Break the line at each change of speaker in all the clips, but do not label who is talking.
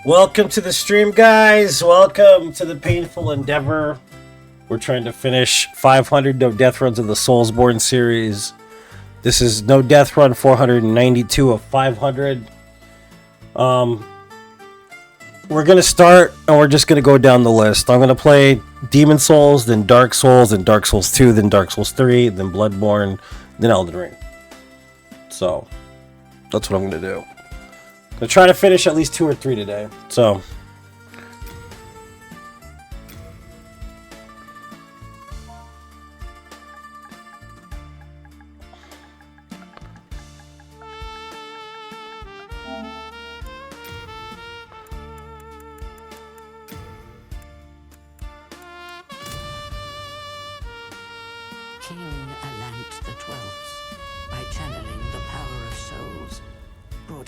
Welcome to the stream, guys. Welcome to the painful endeavor. We're trying to finish 500 no death runs of the Soulsborne series. This is no death run 492 of 500. We're gonna start and we're just gonna go down the list. I'm gonna play Demon Souls, then Dark Souls, then Dark Souls 2, then Dark Souls 3, then Bloodborne, then Elden Ring. So that's what I'm gonna do. I'm gonna try to finish at least 2 or 3 today. So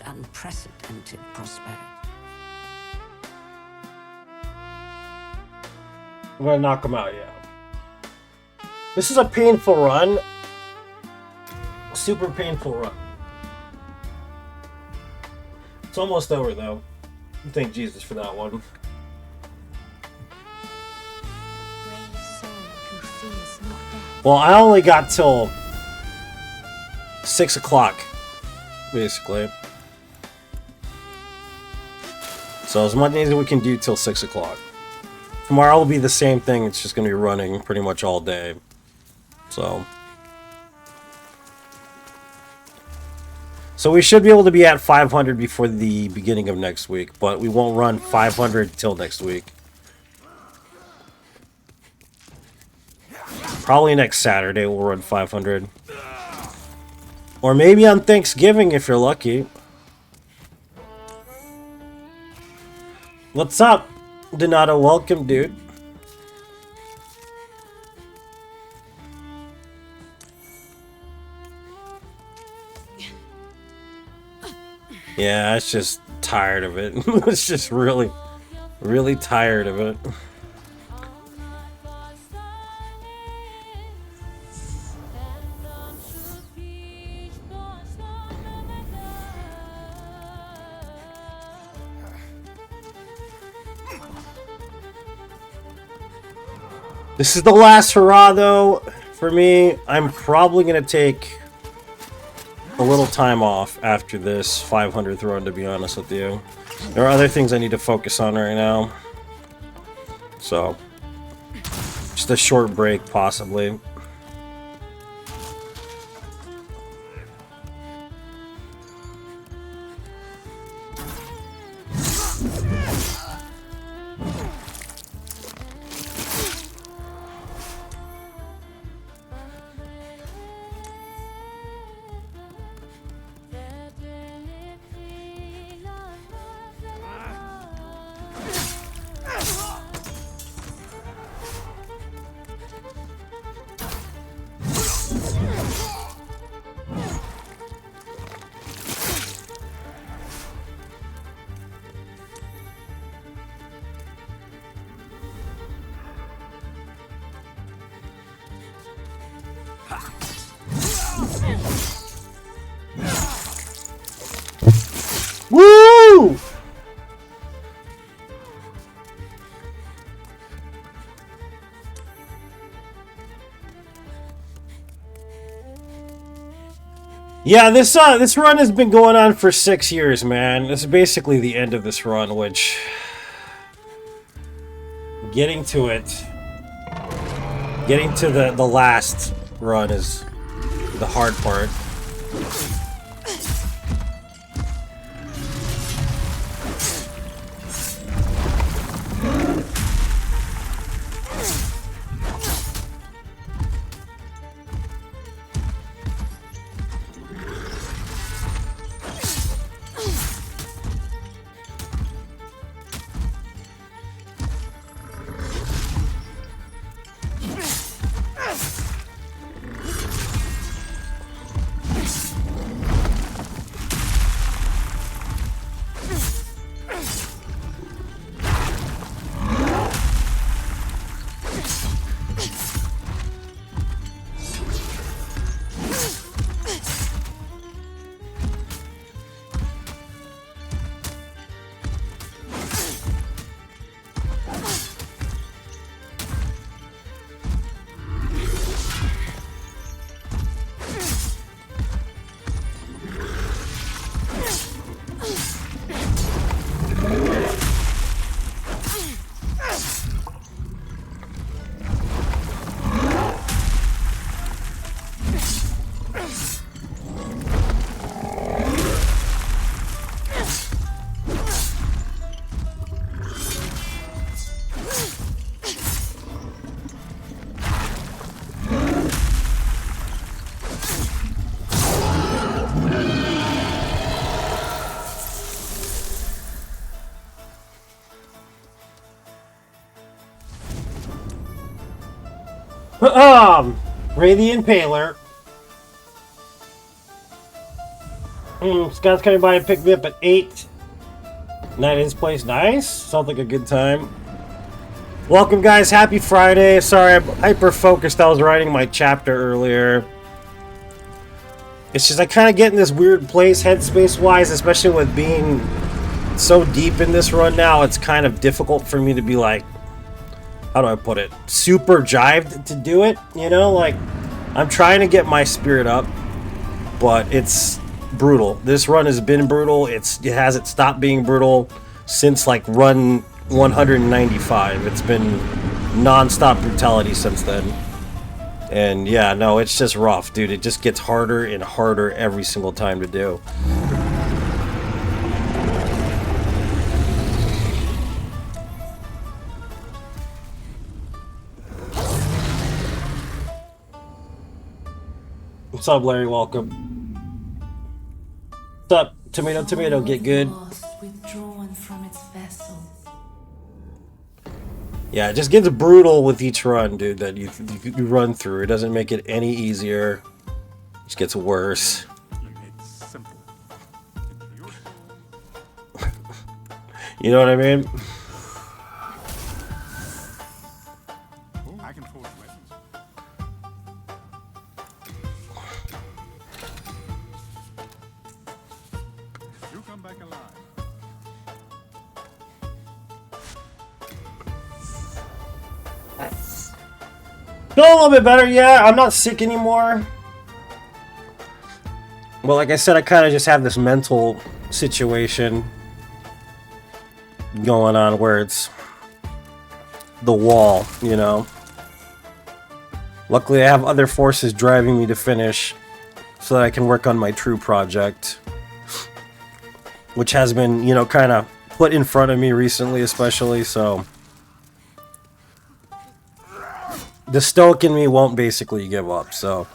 unprecedented prosperity.
I'm gonna knock him out, yeah. This is a painful run. Super painful run. It's almost over, though. Thank Jesus for that one. Well, I only got till 6 o'clock, basically. So as much as we can do till 6 o'clock. Tomorrow will be the same thing. It's just going to be running pretty much all day. So we should be able to be at 500 before the beginning of next week. But we won't run 500 till next week. Probably next Saturday we'll run 500. Or maybe on Thanksgiving if you're lucky. What's up, Donato? Welcome, dude. Yeah, it's just tired of it. It's just really, really tired of it. This is the last hurrah, though, for me. I'm probably going to take a little time off after this 500th run, to be honest with you. There are other things I need to focus on right now. So, just a short break, possibly. Woo! Yeah, this run has been going on for 6 years, man. This is basically the end of this run, which getting to the last run is the hard part. Ray the Impaler. Scott's coming by and picked me up at 8. Night at his place. Nice. Sounds like a good time. Welcome, guys. Happy Friday. Sorry, I'm hyper-focused. I was writing my chapter earlier. It's just I kind of get in this weird place headspace-wise, especially with being so deep in this run now. It's kind of difficult for me to be like, how do I put it? Super jived to do it, you know? Like, I'm trying to get my spirit up, but it's brutal. This run has been brutal. It hasn't stopped being brutal since, like, run 195. It's been non-stop brutality since then. And, yeah, no, it's just rough, dude. It just gets harder and harder every single time to do. What's up, Larry? Welcome. What's up, Tomato? Tomato, get good.
Withdrawn from its vessel.
Yeah, it just gets brutal with each run, dude, that you run through. It doesn't make it any easier. It just gets worse. You know what I mean?
I can forge weapons. You come back alive.
Feel a little bit better, yeah. I'm not sick anymore. Well, like I said, I kind of just have this mental situation going on where it's the wall, you know. Luckily, I have other forces driving me to finish so that I can work on my true project, which has been, you know, kind of put in front of me recently, especially, so the stoic in me won't basically give up, so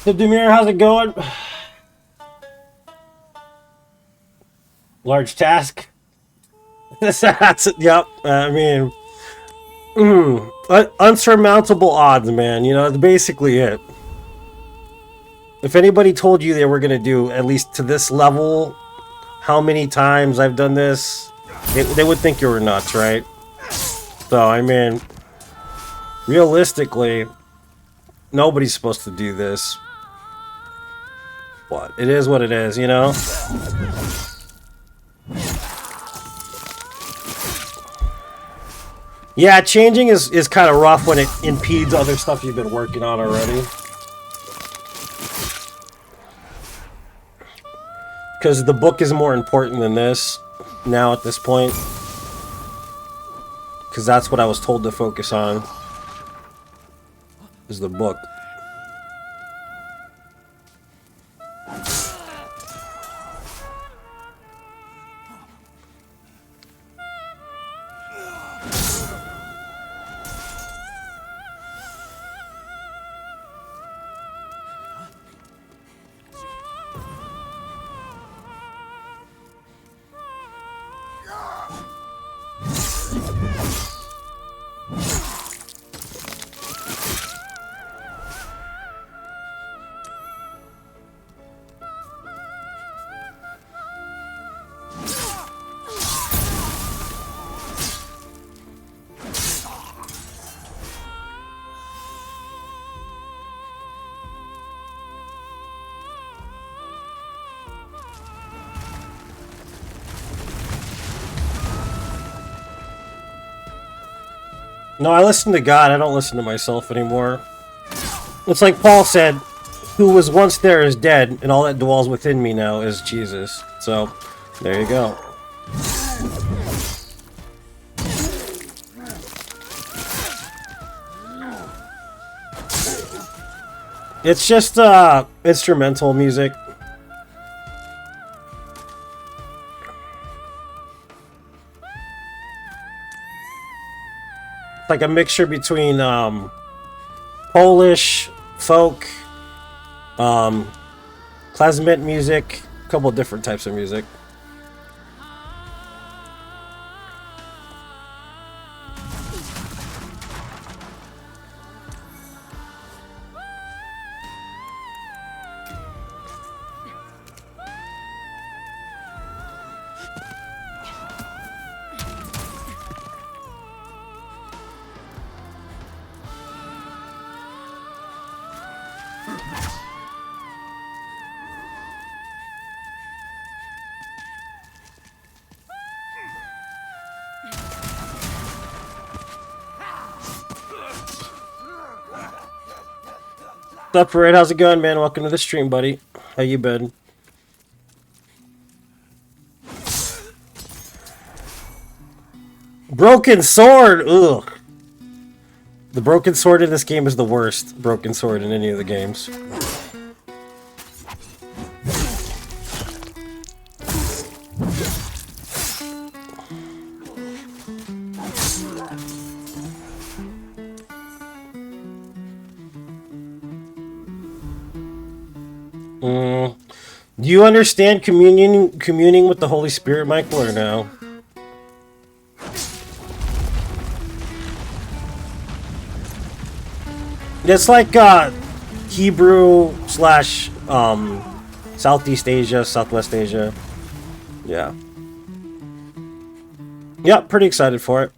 So Demir, how's it going? Large task. That's it. Yep. I mean, unsurmountable odds, man. You know, that's basically it. If anybody told you they were gonna do at least to this level, how many times I've done this, they would think you were nuts, right? So I mean, realistically, nobody's supposed to do this. What? It is what it is, you know? Yeah, changing is kind of rough when it impedes other stuff you've been working on already. Because the book is more important than this now at this point. Because that's what I was told to focus on. Is the book. No, I listen to God. I don't listen to myself anymore. It's like Paul said, who was once there is dead, and all that dwells within me now is Jesus. So, there you go. It's just instrumental music. Like a mixture between Polish, folk, klezmer music, a couple of different types of music. What's up, Red? How's it going, man? Welcome to the stream, buddy. How you been? Broken sword! Ugh. The broken sword in this game is the worst broken sword in any of the games. Do you understand communing with the Holy Spirit, Michael, or no? It's like Hebrew / Southeast Asia, Southwest Asia. Yeah. Yep, pretty excited for it.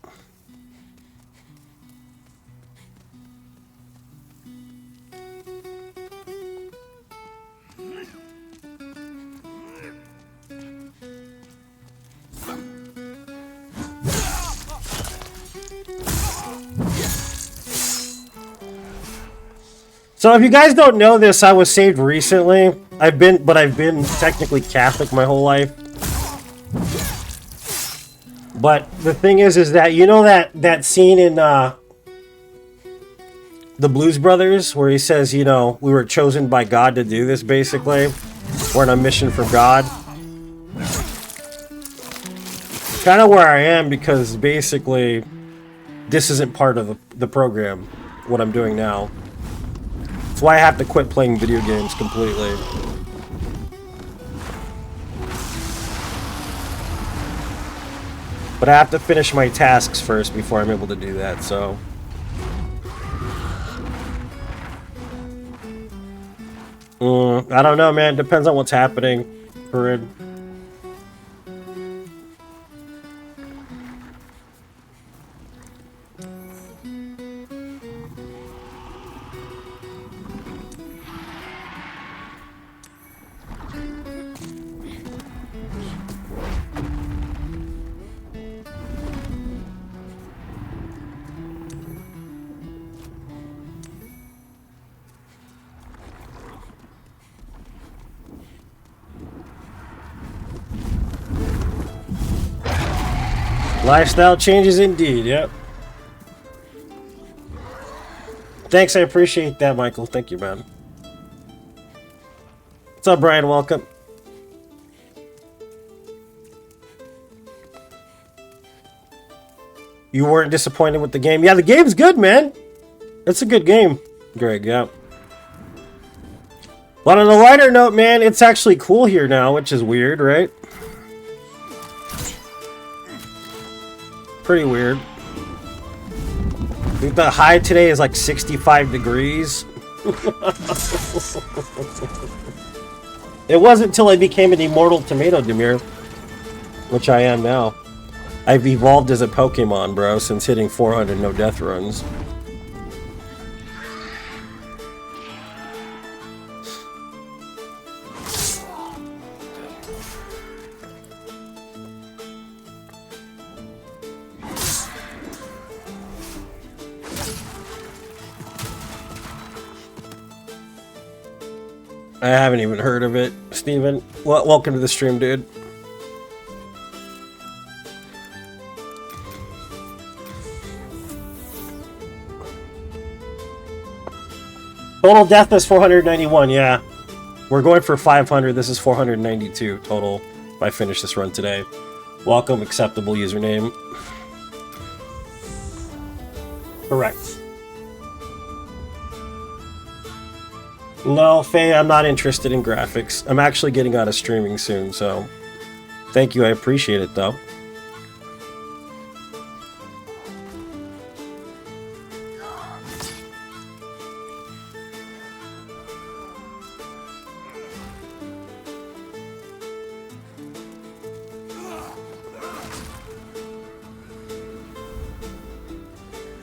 So if you guys don't know this, I was saved recently. I've been technically Catholic my whole life. But the thing is that you know that scene in the Blues Brothers where he says, you know, we were chosen by God to do this. Basically, we're on a mission for God. Kind of where I am, because basically this isn't part of the program. What I'm doing now. That's why I have to quit playing video games completely. But I have to finish my tasks first before I'm able to do that, so... I don't know, man. Depends on what's happening. Corinne. Lifestyle changes indeed, yep. Thanks, I appreciate that, Michael. Thank you, man. What's up, Brian? Welcome. You weren't disappointed with the game? Yeah, the game's good, man. It's a good game, Greg, yeah. But on a lighter note, man, it's actually cool here now, which is weird, right? Pretty weird. I think the high today is like 65 degrees. It wasn't until I became an immortal tomato, Demir, which I am now. I've evolved as a Pokemon, bro, since hitting 400 no death runs. I haven't even heard of it, Steven. Well, welcome to the stream, dude. Total death is 491, yeah. We're going for 500. This is 492 total if I finish this run today. Welcome, acceptable username. Correct. No, Faye, I'm not interested in graphics. I'm actually getting out of streaming soon, so... Thank you, I appreciate it, though.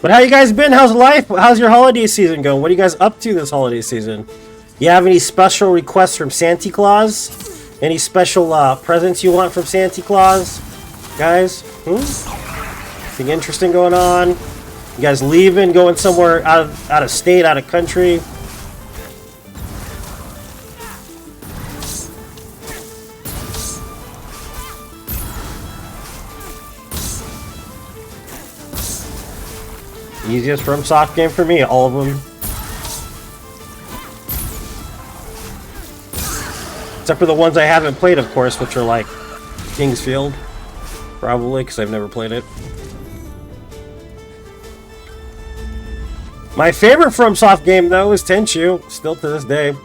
But how you guys been? How's life? How's your holiday season going? What are you guys up to this holiday season? You have any special requests from Santa Claus? Any special presents you want from Santa Claus? Guys? Anything interesting going on? You guys leaving? Going somewhere out of state, out of country? Easiest FromSoft game for me, all of them. Except for the ones I haven't played, of course, which are like King's Field. Probably, because I've never played it. My favorite FromSoft game, though, is Tenchu. Still to this day.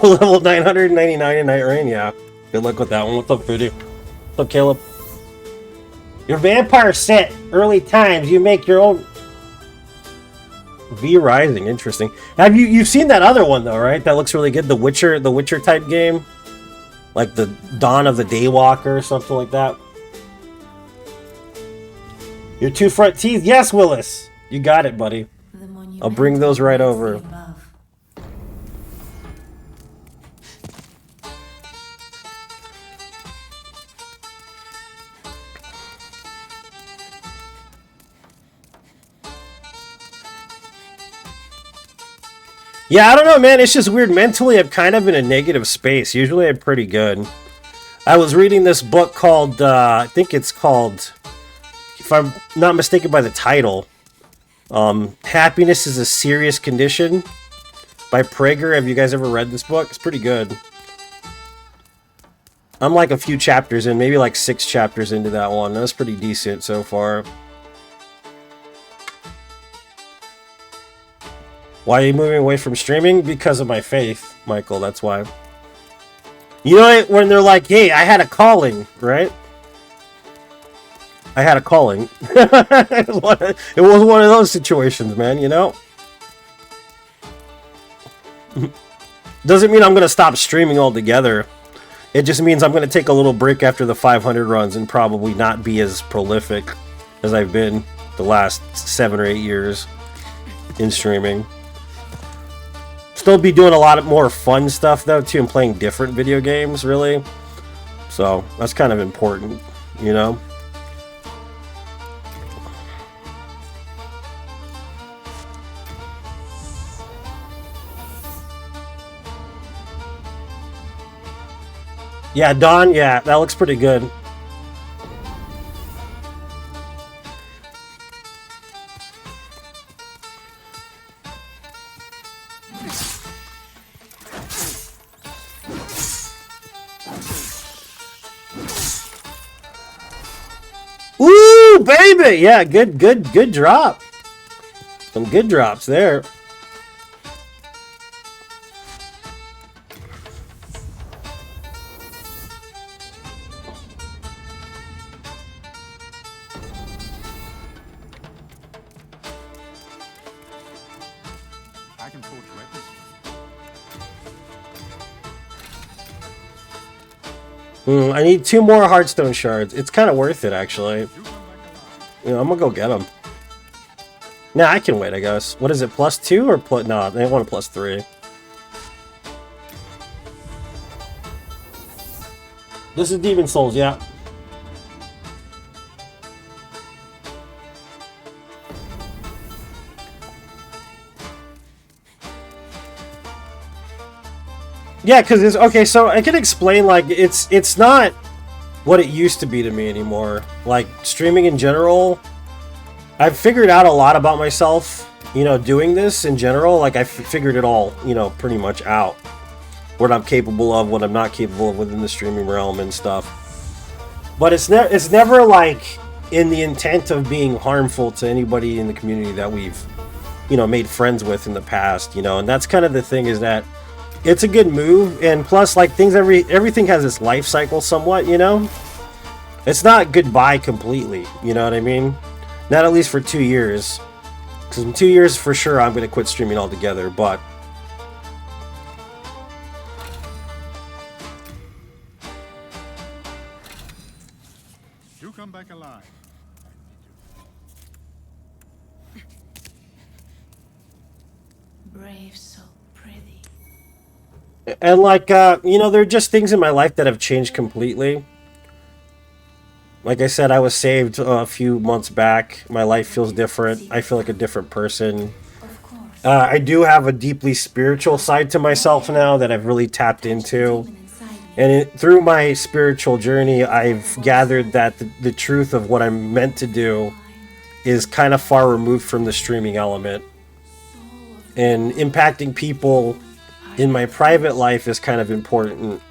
Level 999 in Night Rain, yeah. Good luck with that one. What's up, Foodie? What's up, Caleb? Your vampire set, early times, you make your own... V Rising, interesting. Have you've seen that other one though, right? That looks really good. The Witcher type game? Like the Dawn of the Daywalker or something like that. Your two front teeth? Yes, Willis! You got it, buddy. I'll bring those right over. Yeah, I don't know, man. It's just weird. Mentally, I'm kind of in a negative space. Usually, I'm pretty good. I was reading this book called, I think it's called, if I'm not mistaken by the title, Happiness is a Serious Condition by Prager. Have you guys ever read this book? It's pretty good. I'm like a few chapters in, maybe like 6 chapters into that one. That's pretty decent so far. Why are you moving away from streaming? Because of my faith, Michael, that's why. You know, when they're like, hey, I had a calling, right? I had a calling. It was one of those situations, man, you know? Doesn't mean I'm going to stop streaming altogether. It just means I'm going to take a little break after the 500 runs and probably not be as prolific as I've been the last 7 or 8 years in streaming. Still be doing a lot of more fun stuff, though, too, and playing different video games, really. So, that's kind of important, you know? Yeah, Dawn, yeah, that looks pretty good. Ooh, baby! Yeah, good drop. Some good drops there.
I can forge weapons.
I need 2 more Heartstone shards. It's kind of worth it, actually.
You come back alive.
You know, I'm gonna go get them. Nah, I can wait, I guess. What is it, +2 or plus? No, they want a +3. This is Demon Souls, yeah. Yeah, because it's okay. So I can explain, like, it's not what it used to be to me anymore. Like, streaming in general, I've figured out a lot about myself. You know, doing this in general, like, I've figured it all, you know, pretty much out. What I'm capable of, what I'm not capable of within the streaming realm and stuff. But it's never like in the intent of being harmful to anybody in the community that we've, you know, made friends with in the past. You know, and that's kind of the thing, is that it's a good move, and plus, like, everything has its life cycle somewhat, you know? It's not goodbye completely, you know what I mean? Not at least for 2 years. Because in 2 years, for sure, I'm going to quit streaming altogether, but...
You come back alive.
Brave, so pretty.
And, like, you know, there are just things in my life that have changed completely. Like I said, I was saved a few months back. My life feels different. I feel like a different person.
Of course.
I do have a deeply spiritual side to myself now that I've really tapped into.
Demon inside me.
And through my spiritual journey, I've gathered that the truth of what I'm meant to do is kind of far removed from the streaming element. And impacting people in my private life is kind of important.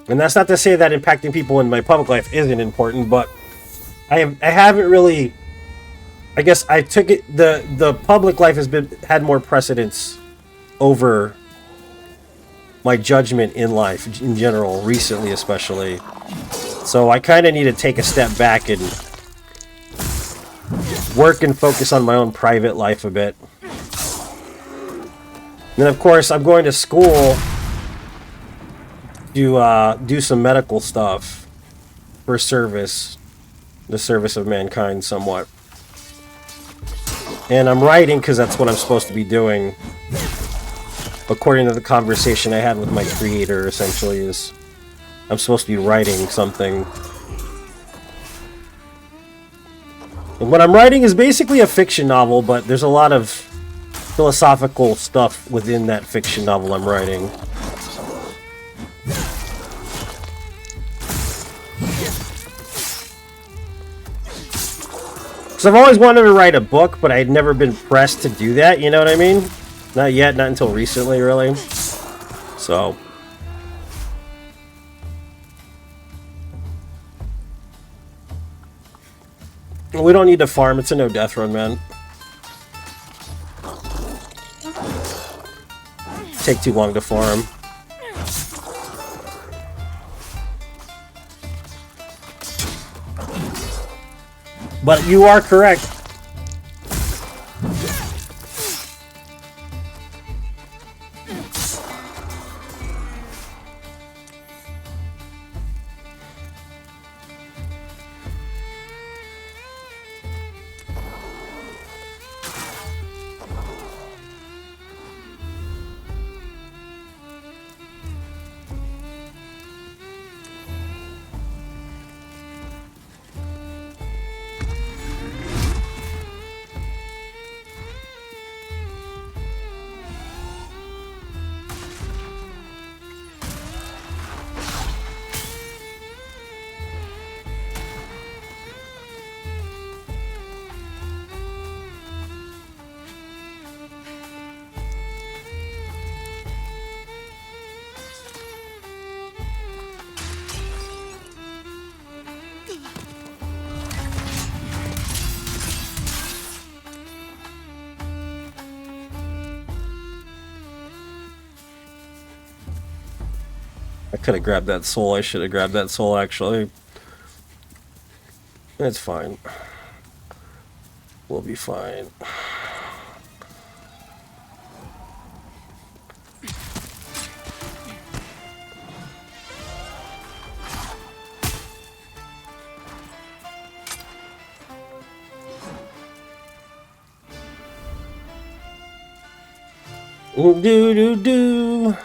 And that's not to say that impacting people in my public life isn't important, but I haven't really... I guess I took it... The public life had more precedence over my judgment in life in general, recently especially. So I kind of need to take a step back and work and focus on my own private life a bit. And then, of course, I'm going to school to do some medical stuff for service, the service of mankind somewhat. And I'm writing because that's what I'm supposed to be doing, according to the conversation I had with my creator. Essentially, is I'm supposed to be writing something. And what I'm writing is basically a fiction novel, but there's a lot of philosophical stuff within that fiction novel I'm writing. Because I've always wanted to write a book, but I'd never been pressed to do that, you know what I mean? Not yet, not until recently, really. So... We don't need to farm. It's a no death run, man. Take too long to farm. But you are correct. I could have grabbed that soul. I should have grabbed that soul, actually. It's fine. We'll be fine. Do do do.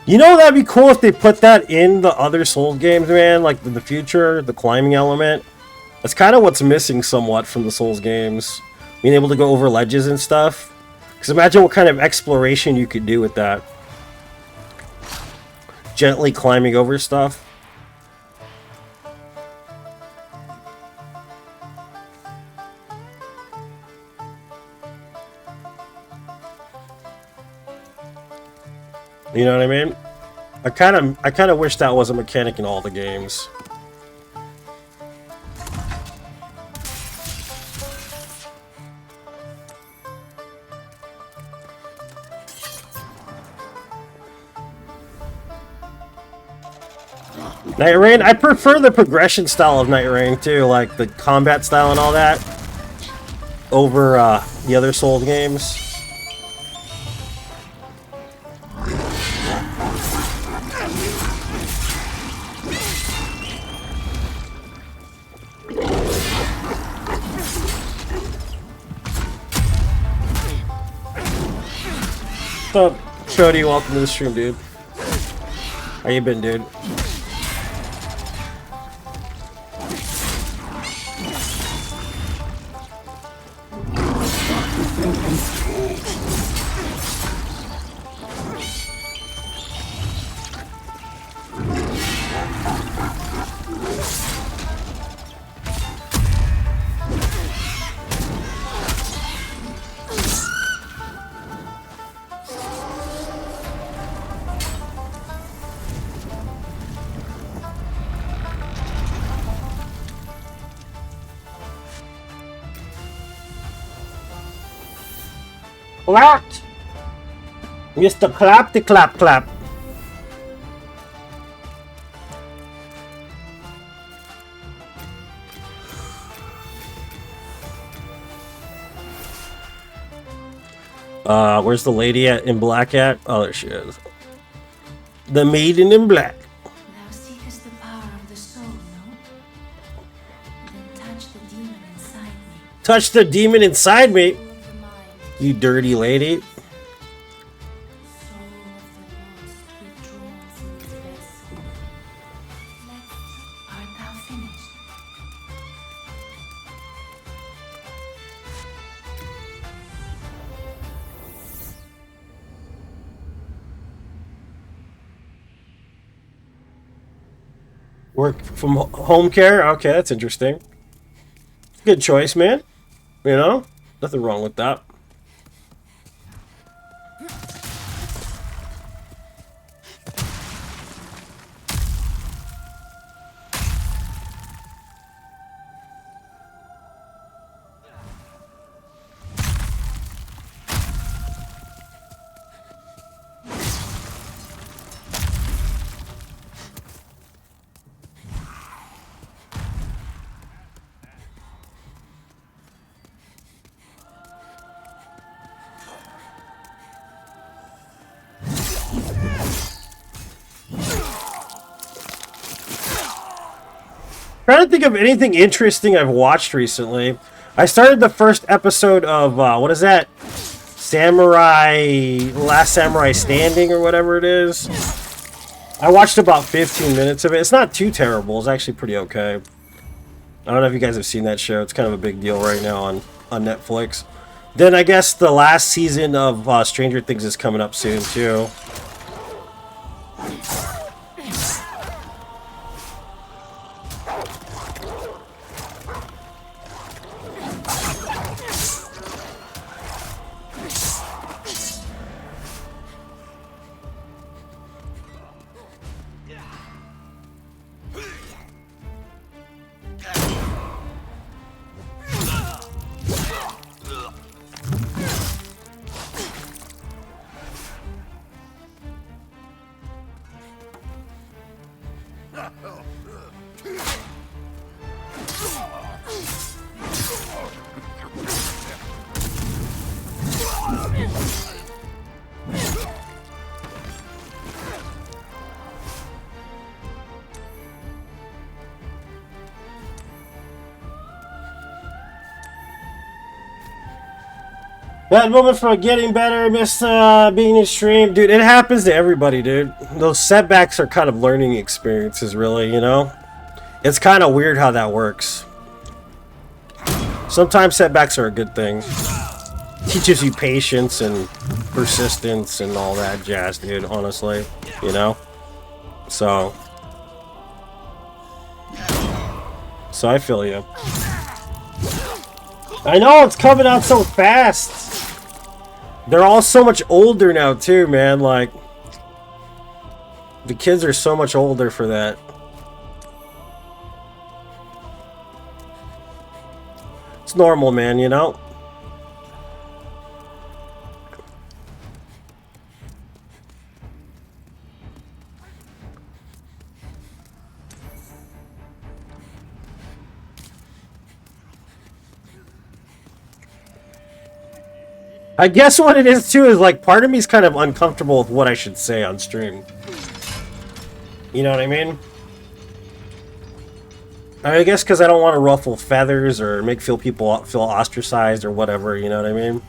You know, that'd be cool if they put that in the other Souls games, man. Like in the future, the climbing element. That's kind of what's missing somewhat from the Souls games. Being able to go over ledges and stuff. Because imagine what kind of exploration you could do with that. Gently climbing over stuff. You know what I mean? I kind of wish that was a mechanic in all the games. Night Rain, I prefer the progression style of Night Rain too, like the combat style and all that, over the other Souls games. What's up, Shody? Welcome to the stream, dude. How you been, dude? Clapped! Mr. Clap the clap clap. Where's the lady in black at? Oh, there she is. The maiden in black.
Thou seekest the power of the soul, no? Then touch the demon inside me.
Touch the demon inside me,
Soul of the mind,
you dirty lady.
soul of the lost withdrawn from its vessel. Left, art thou finished?
Work from home care? Okay, that's interesting. Good choice, man. You know? Nothing wrong with that. trying to think of anything interesting I've watched recently. I started the first episode of, what is that? Last Samurai Standing or whatever it is. I watched about 15 minutes of it. It's not too terrible. It's actually pretty okay. I don't know if you guys have seen that show. It's kind of a big deal right now on Netflix. Then I guess the last season of Stranger Things is coming up soon too. That moment for getting better, missed being in stream. Dude, it happens to everybody, dude. Those setbacks are kind of learning experiences, really, you know? It's kind of weird how that works. Sometimes setbacks are a good thing. Teaches you patience and persistence and all that jazz, dude, honestly. You know? So I feel you. I know, it's coming out so fast. They're all so much older now, too, man. Like, the kids are so much older for that. It's normal, man, you know? I guess what it is, too, is, like, part of me is kind of uncomfortable with what I should say on stream. You know what I mean? I guess because I don't want to ruffle feathers or make people feel ostracized or whatever, you know what I mean?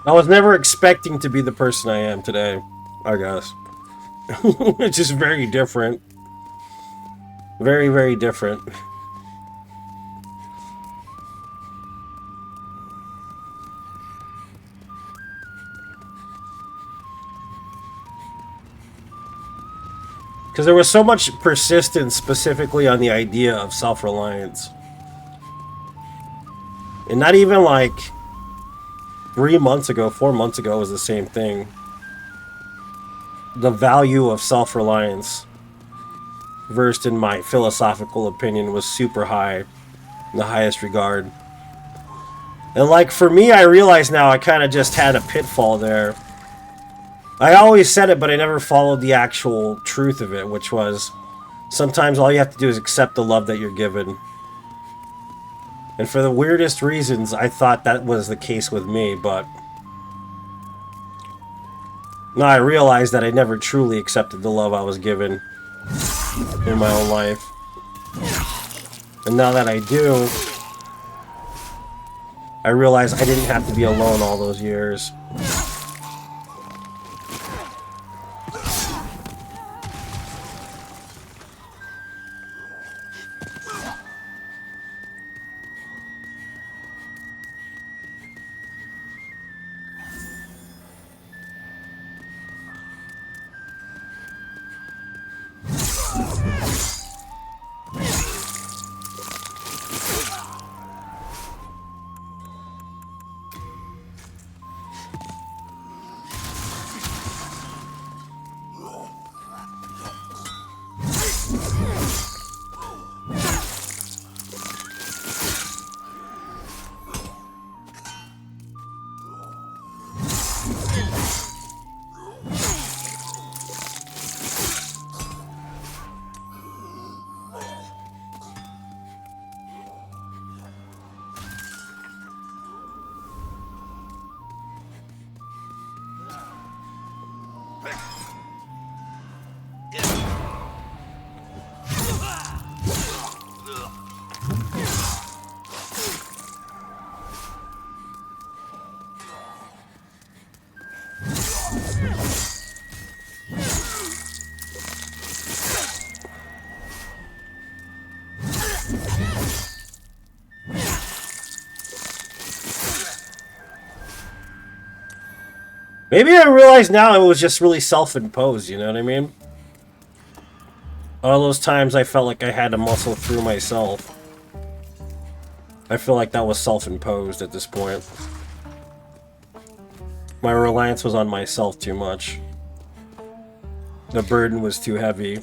I was never expecting to be the person I am today, I guess. It's just very different. Very, very different. Because there was so much persistence specifically on the idea of self-reliance. And not even like 3 months ago, 4 months ago was the same thing. The value of self-reliance, versed in my philosophical opinion, was super high, in the highest regard. And like for me, I realize now I kind of just had a pitfall there. I always said it, but I never followed the actual truth of it, which was sometimes all you have to do is accept the love that you're given. And for the weirdest reasons, I thought that was the case with me, but now I realized that I never truly accepted the love I was given in my own life. And now that I do, I realize I didn't have to be alone all those years. Maybe I realize now it was just really self-imposed, you know what I mean? All those times I felt like I had to muscle through myself. I feel like that was self-imposed at this point. My reliance was on myself too much. The burden was too heavy.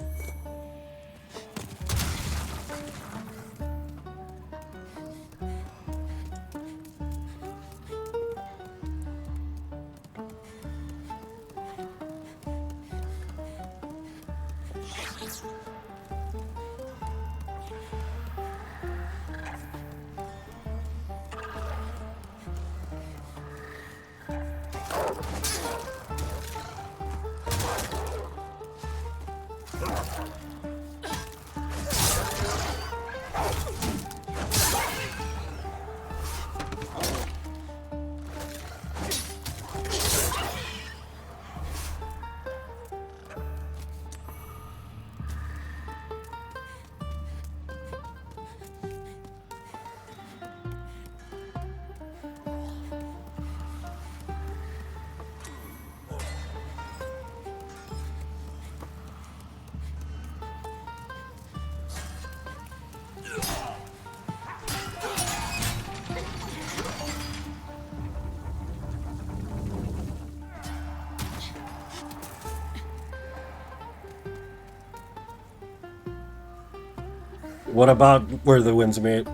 What about where the winds meet?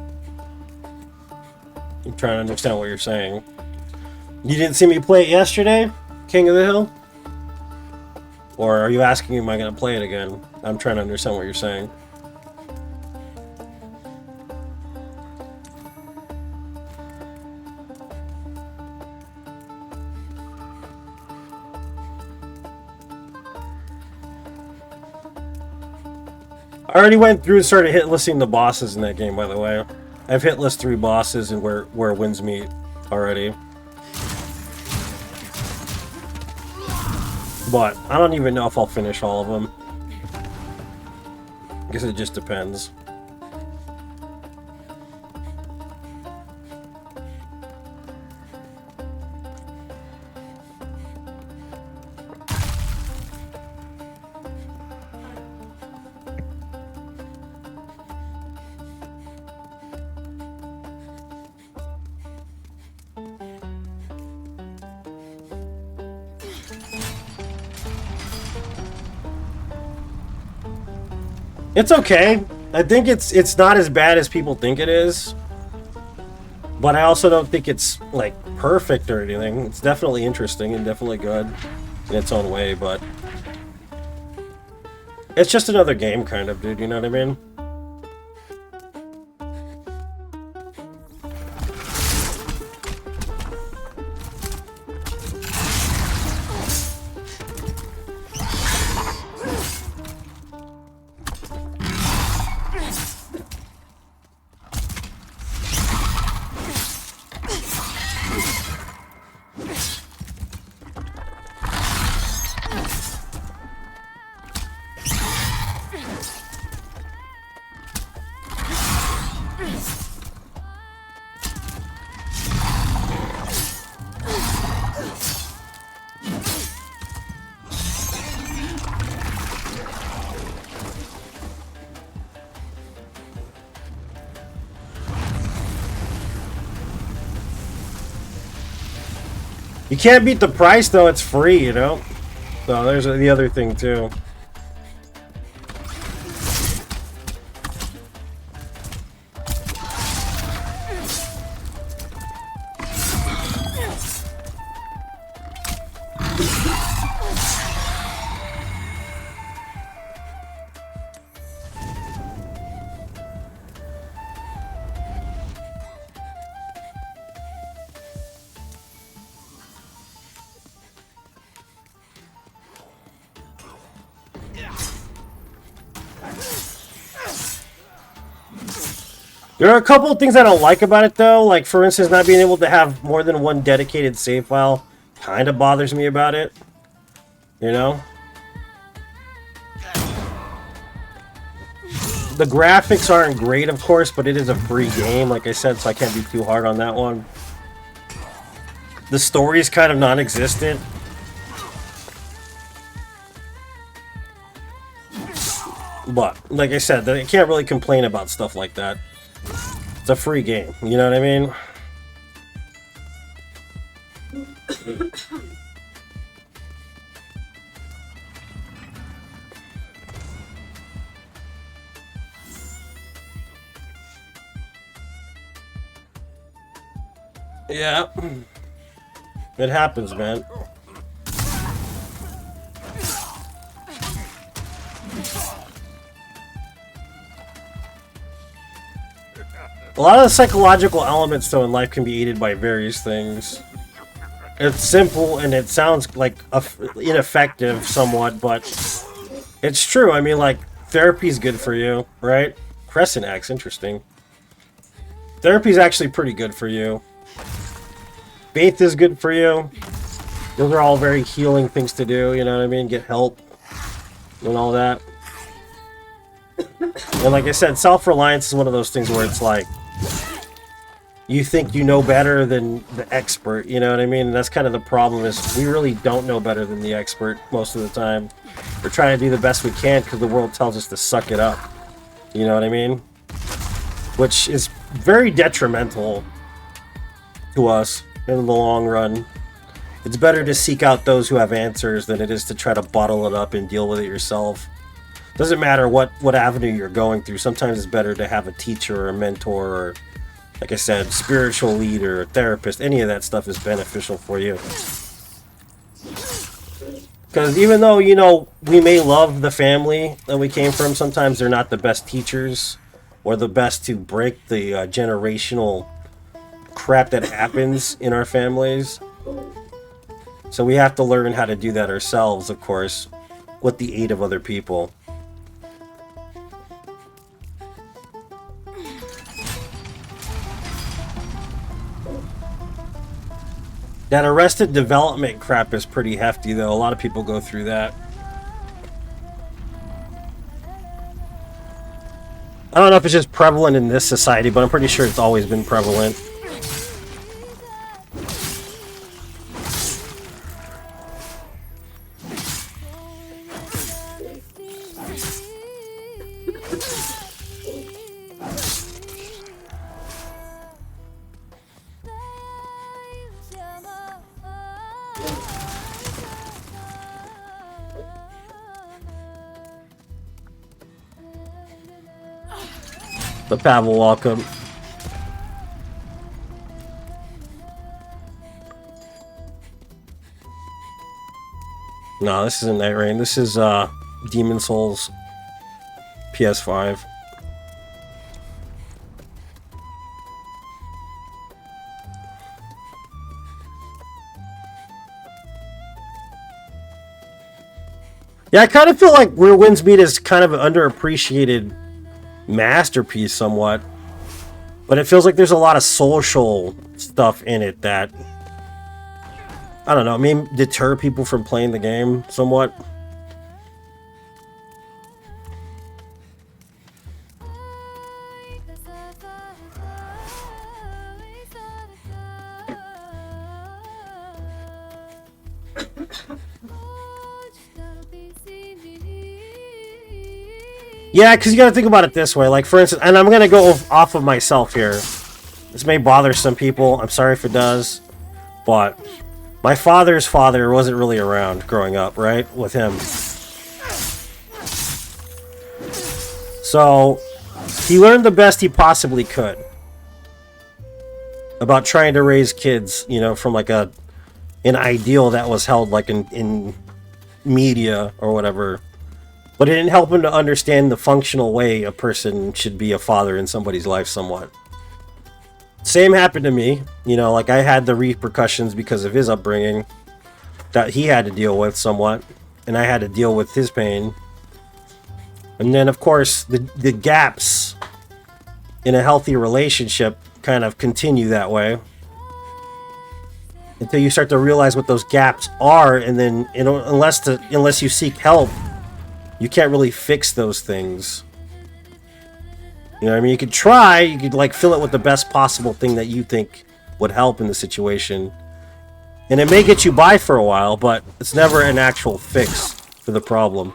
I'm trying to understand what you're saying. You didn't see me play it yesterday, King of the Hill? Or are you asking me, am I going to play it again? I'm trying to understand what you're saying. I already went through and started hit listing the bosses in that game, by the way. I've hit list 3 bosses and where winds meet already. But I don't even know if I'll finish all of them. I guess it just depends. It's okay. I think it's not as bad as people think it is. But I also don't think it's like perfect or anything. It's definitely interesting and definitely good in its own way, but it's just another game kind of, dude, you know what I mean? You can't beat the price, though. It's free, you know? So there's the other thing, too. There are a couple of things I don't like about it, though. Like, for instance, not being able to have more than one dedicated save file kind of bothers me about it. You know? The graphics aren't great, of course, but it is a free game, like I said, so I can't be too hard on that one. The story is kind of non-existent. But, like I said, I can't really complain about stuff like that. It's a free game, you know what I mean? Yeah. It happens, man. A lot of the psychological elements, though, in life can be aided by various things. It's simple and it sounds like ineffective somewhat, but it's true. I mean, like, therapy's good for you, right? Crescent X, interesting. Therapy's actually pretty good for you. Faith is good for you. Those are all very healing things to do, you know what I mean? Get help and all that. And like I said, self-reliance is one of those things where it's like, you think you know better than the expert, you know what I mean? And that's kind of the problem, is we really don't know better than the expert most of the time. We're trying to do the best we can because the world tells us to suck it up. You know what I mean? Which is very detrimental to us in the long run. It's better to seek out those who have answers than it is to try to bottle it up and deal with it yourself. Doesn't matter what avenue you're going through. Sometimes it's better to have a teacher or a mentor or, like I said, spiritual leader, a therapist. Any of that stuff is beneficial for you. Because even though, you know, we may love the family that we came from, sometimes they're not the best teachers or the best to break the generational crap that happens in our families. So we have to learn how to do that ourselves, of course, with the aid of other people. That Arrested Development crap is pretty hefty, though. A lot of people go through that. I don't know if it's just prevalent in this society, but I'm pretty sure it's always been prevalent. The Pavel, welcome. No, this isn't Night Rain. This is Demon Souls PS5. Yeah, I kind of feel like Where Winds Meet is kind of an underappreciated masterpiece somewhat, but it feels like there's a lot of social stuff in it that, I don't know, maybe deter people from playing the game somewhat. Yeah, because you got to think about it this way. Like, for instance, and I'm going to go off of myself here. This may bother some people. I'm sorry if it does. But my father's father wasn't really around growing up, right? With him. So, he learned the best he possibly could about trying to raise kids, you know, from like an ideal that was held like in media or whatever. But it didn't help him to understand the functional way a person should be a father in somebody's life somewhat. Same happened to me. You know, like I had the repercussions because of his upbringing that he had to deal with somewhat. And I had to deal with his pain. And then, of course, the gaps in a healthy relationship kind of continue that way. Until you start to realize what those gaps are. And then, you know, unless you seek help, you can't really fix those things. You know what I mean? You could try, you could like fill it with the best possible thing that you think would help in the situation. And it may get you by for a while, but it's never an actual fix for the problem.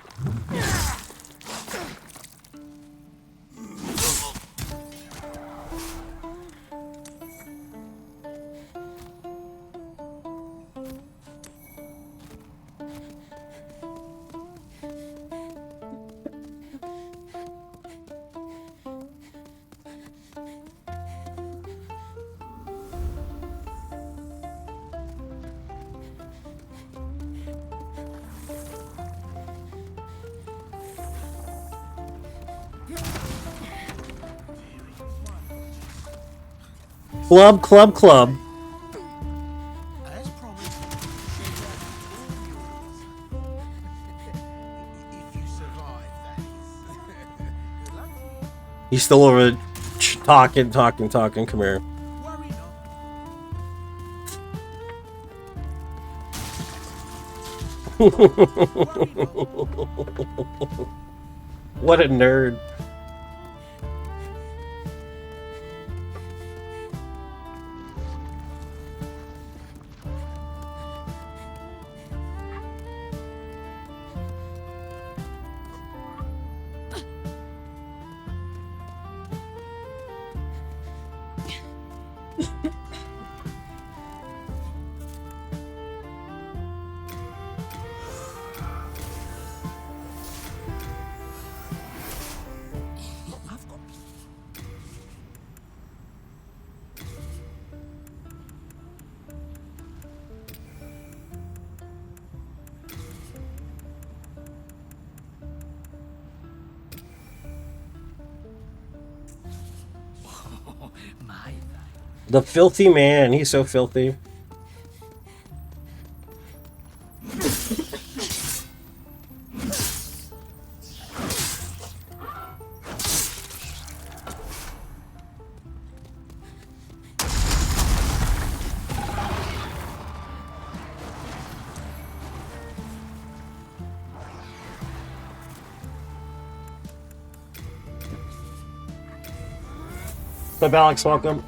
Club, club, club.
As promised, shake out all yours. If you survive, that is. Good luck.
He's still over talking. Come here.
Worry not.
What a nerd.
My
The filthy man. He's so filthy. What's up, Alex? Welcome.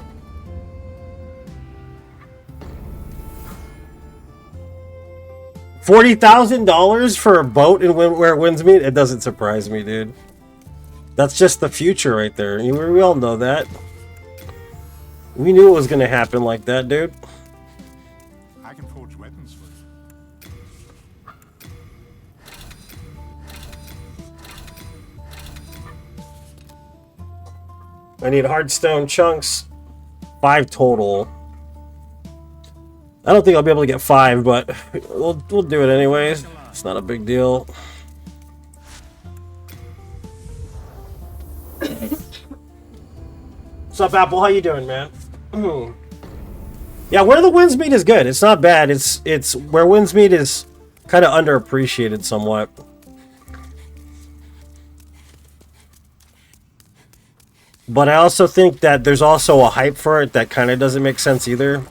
$40,000 for a boat and where winds meet? It doesn't surprise me, dude. That's just the future right there. We all know that. We knew it was going to happen like that, dude.
I can forge weapons for you.
I need hard stone chunks. 5 total. I don't think I'll be able to get 5, but we'll do it anyways. It's not a big deal. What's up, Apple? How you doing, man? Yeah, where the winds meet is good. It's not bad. It's where winds meet is kind of underappreciated somewhat. But I also think that there's also a hype for it that kind of doesn't make sense either.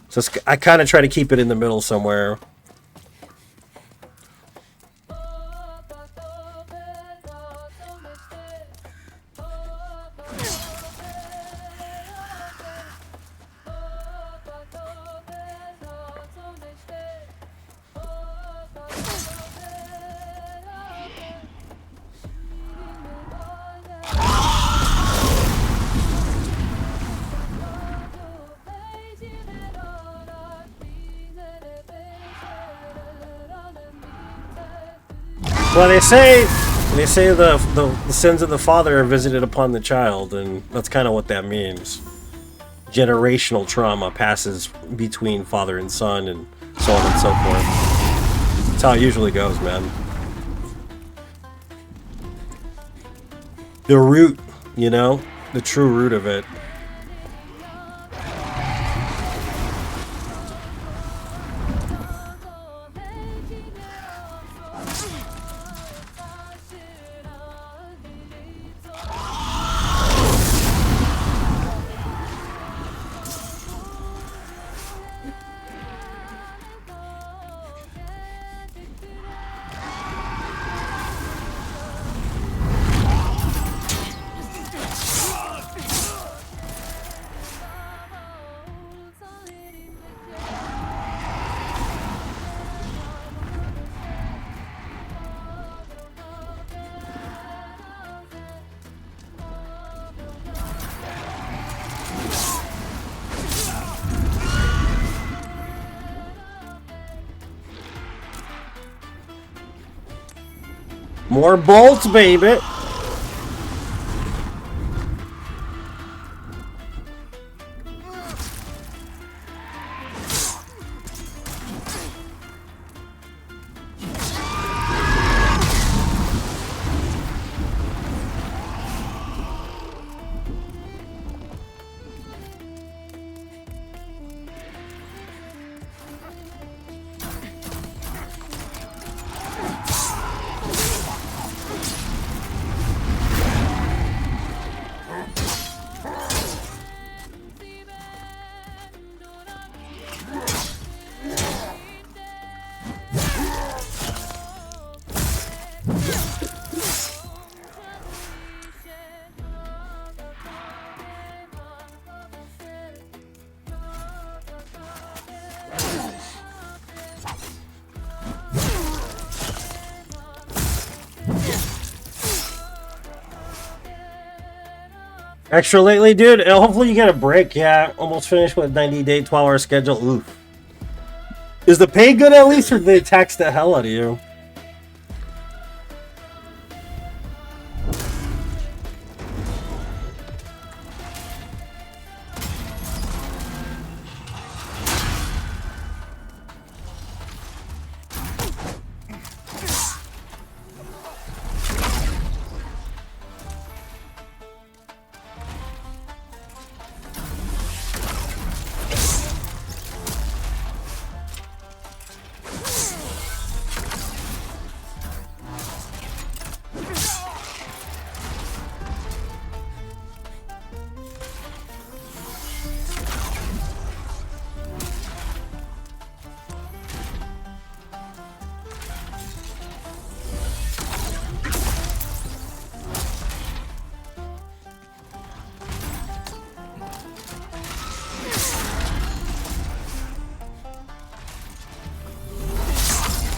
So I kind of try to keep it in the middle somewhere. Well, they say the sins of the father are visited upon the child, and that's kind of what that means. Generational trauma passes between father and son, and so on and so forth. That's how it usually goes, man. The root, you know, the true root of it. More bolts, baby. Extra lately, dude? Hopefully you get a break. Yeah, almost finished with 90-day, 12-hour schedule. Oof. Is the pay good at least, or do they tax the hell out of you?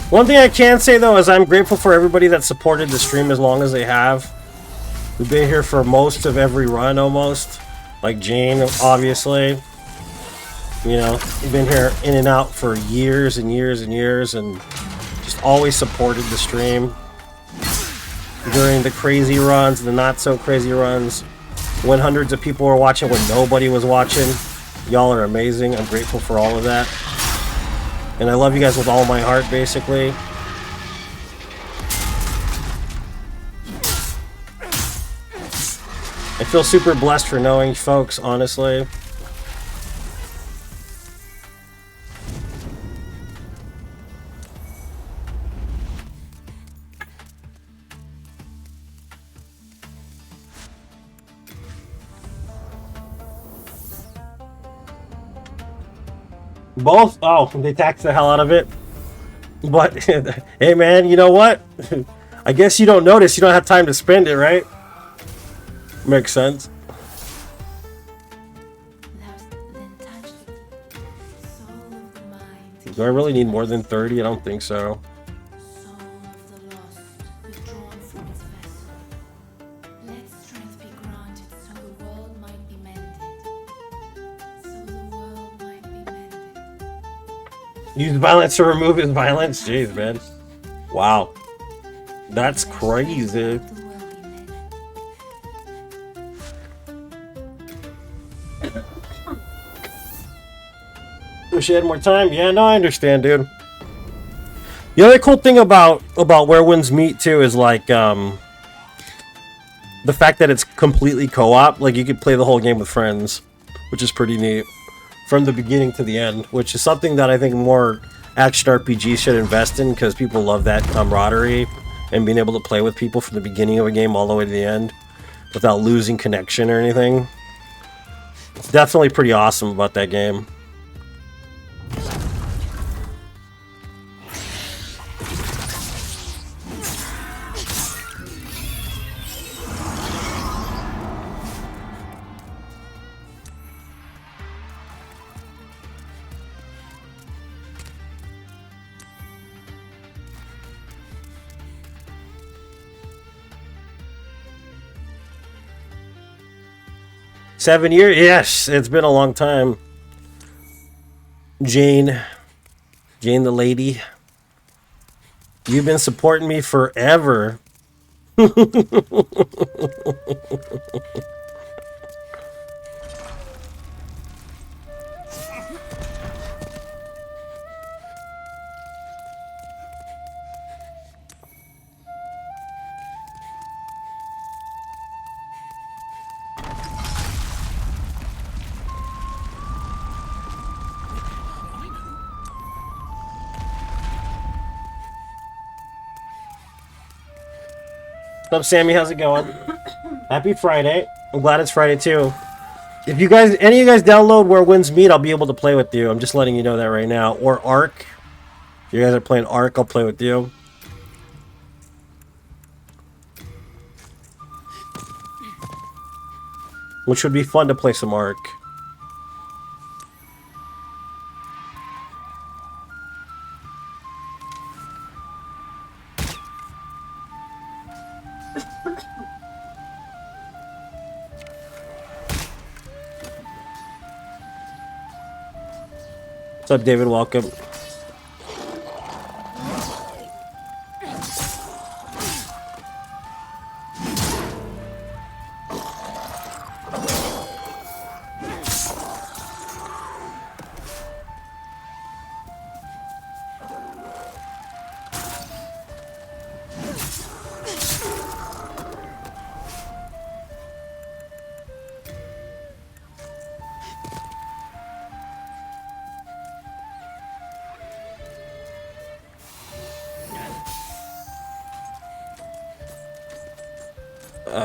One thing I can say though is I'm grateful for everybody that supported the stream as long as they have. We've been here for most of every run almost. Like Jane, obviously. You know, we've been here in and out for years and years and years and just always supported the stream. During the crazy runs, the not so crazy runs. When hundreds of people were watching, when nobody was watching. Y'all are amazing. I'm grateful for all of that. And I love you guys with all my heart, basically. I feel super blessed for knowing folks, honestly. Both? Oh, they tax the hell out of it. But, hey man, you know what? I guess you don't notice. You don't have time to spend it, right? Makes sense.
Then touch the soul of the mind.
Do I really need more than 30? I don't think so.
Soul of the lost, withdrawn from its vessel. Let strength be granted so the world might be mended. So the world might be mended.
Use violence to remove his violence? Jeez, man. Wow. That's crazy.
The world be mended.
Wish you had more time. Yeah, no, I understand, dude. The other cool thing about Where Winds Meet too is like the fact that it's completely co-op. Like you could play the whole game with friends, which is pretty neat from the beginning to the end. Which is something that I think more action RPGs should invest in because people love that camaraderie and being able to play with people from the beginning of a game all the way to the end without losing connection or anything. It's definitely pretty awesome about that game. $7 years? Yes, it's been a long time. Jane the lady. You've been supporting me forever. What's up, Sammy? How's it going? Happy Friday. I'm glad it's Friday too. If you guys, any of you guys download Where Winds Meet, I'll be able to play with you. I'm just letting you know that right now. Or Ark. If you guys are playing Ark, I'll play with you. Which would be fun to play some Ark. What's up, David? Welcome.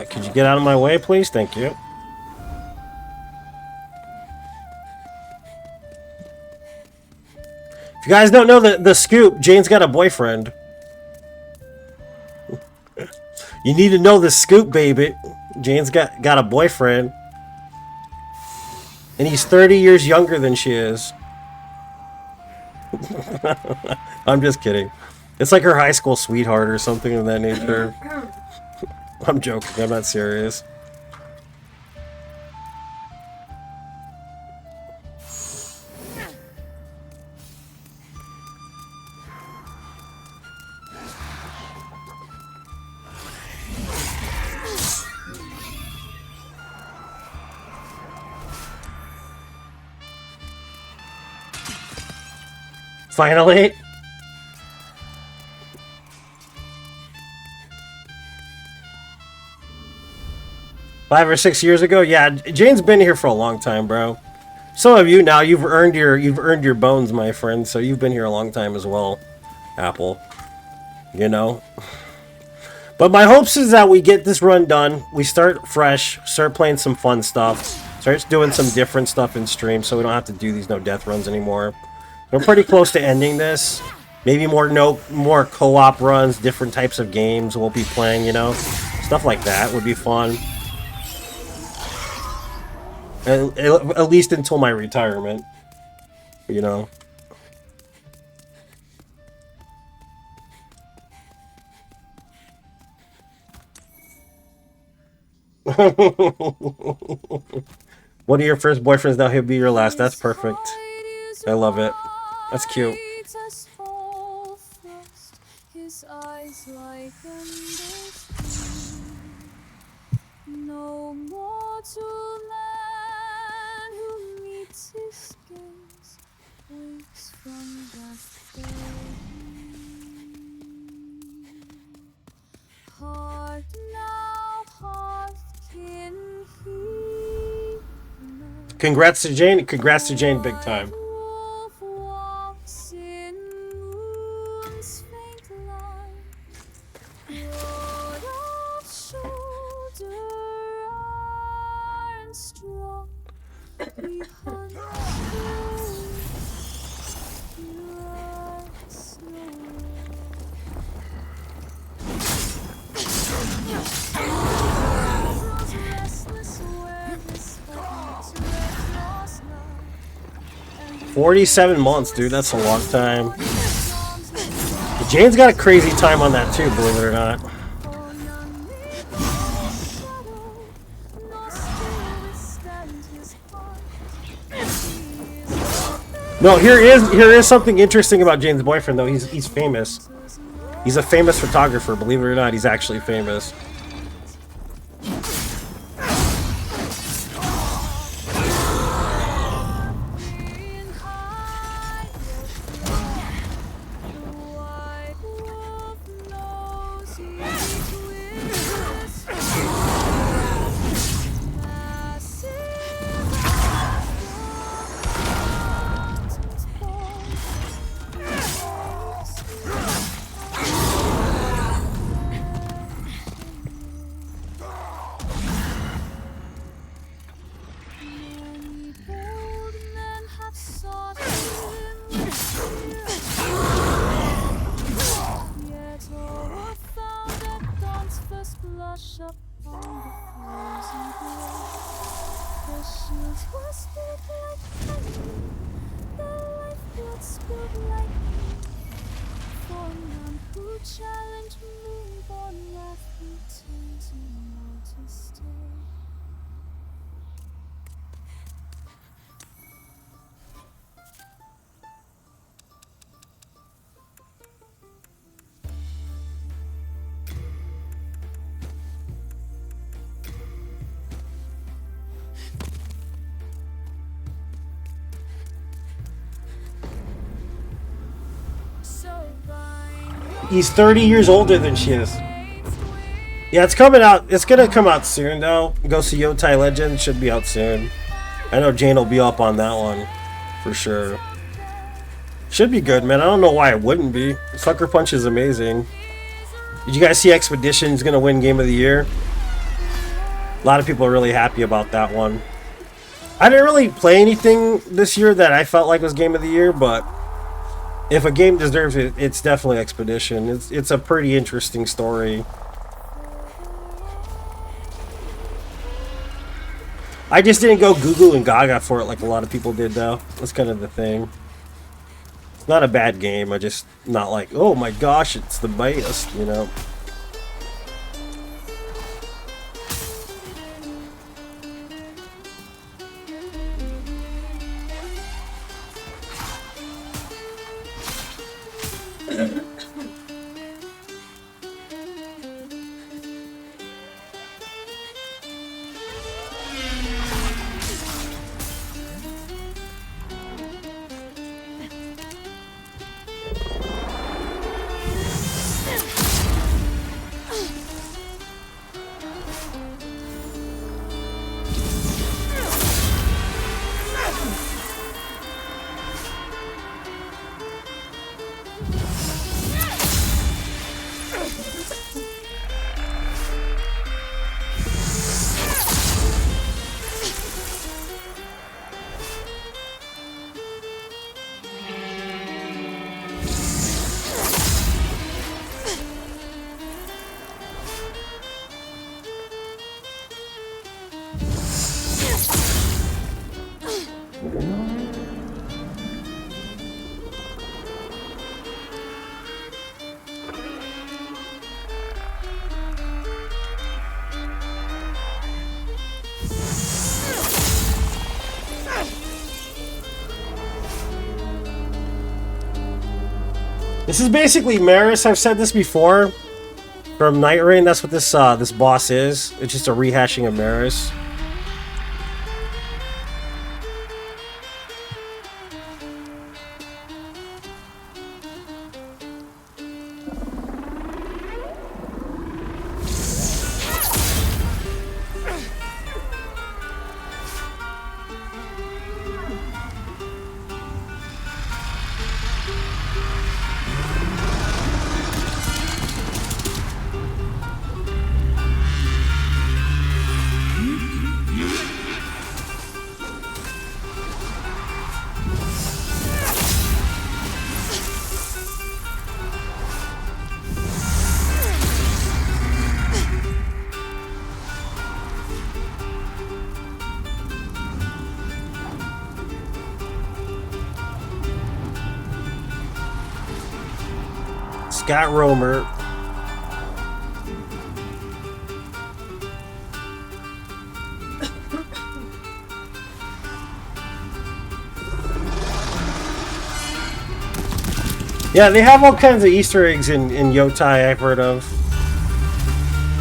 Could you get out of my way, please? Thank you. If you guys don't know the scoop, Jane's got a boyfriend. You need to know the scoop, baby. Jane's got a boyfriend. And he's 30 years younger than she is. I'm just kidding. It's like her high school sweetheart or something of that nature. I'm joking. I'm not serious. Finally. Five or 6 years ago, yeah. Jane's been here for a long time, bro. Some of you now, you've earned your bones, my friend. So you've been here a long time as well, Apple. You know. But my hopes is that we get this run done. We start fresh, start playing some fun stuff, start doing some different stuff in stream, so we don't have to do these no death runs anymore. We're pretty close to ending this. Maybe more co-op runs, different types of games we'll be playing. You know, stuff like that would be fun. At least until my retirement, you know. One of your first boyfriends, now he'll be your last. That's perfect. I love it. That's cute.
His eyes like no mortal man who meets his gaze wakes from that heart now, heart can he know.
Congrats to Jane. Congrats to Jane big time.
Wolf walks in moon's faint light, broad of shoulder and strong. He hunts restless where his heart lost love.
47 months, dude. That's a long time. Jane's got a crazy time on that too, believe it or not. No, here is something interesting about Jane's boyfriend though. He's famous. He's a famous photographer, believe it or not. He's actually famous. He's 30 years older than she is. Yeah, it's coming out. It's gonna come out soon, though. Ghost of Yotai Legends should be out soon. I know Jane will be up on that one for sure. Should be good, man. I don't know why it wouldn't be. Sucker Punch is amazing. Did you guys see Expedition's gonna win Game of the Year? A lot of people are really happy about that one. I didn't really play anything this year that I felt like was Game of the Year, but if a game deserves it, it's definitely Expedition. It's a pretty interesting story. I just didn't go Google and Gaga for it like a lot of people did, though. That's kind of the thing. It's not a bad game. I just not like, oh my gosh, it's the best, you know. This is basically Maris. I've said this before. From Night Rain, that's what this boss is. It's just a rehashing of Maris. Scott Romer. Yeah, they have all kinds of Easter eggs in Yotai I've heard of.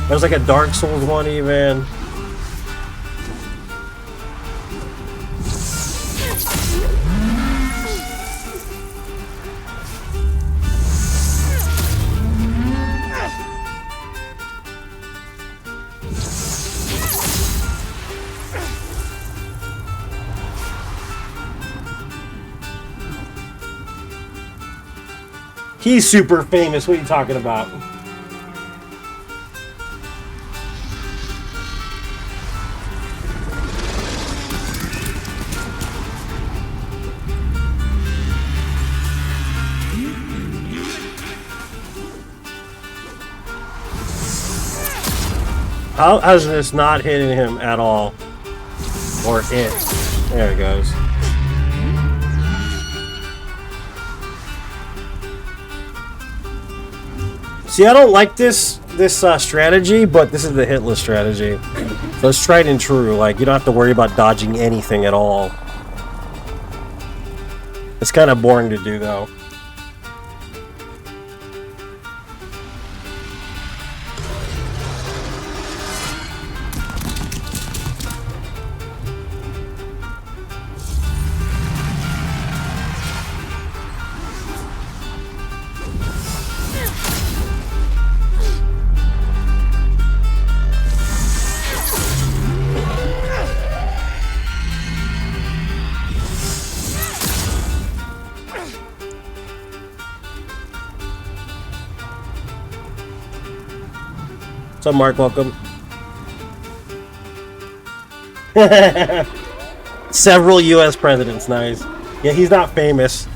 There's like a Dark Souls one even. He's super famous. What are you talking about? How has this not hitting him at all? Or it? There it goes. See, I don't like this strategy, but this is the hitless strategy. So it's tried and true. Like, you don't have to worry about dodging anything at all. It's kind of boring to do, though. So Mark, welcome. Several U.S. presidents, nice. Yeah, he's not famous,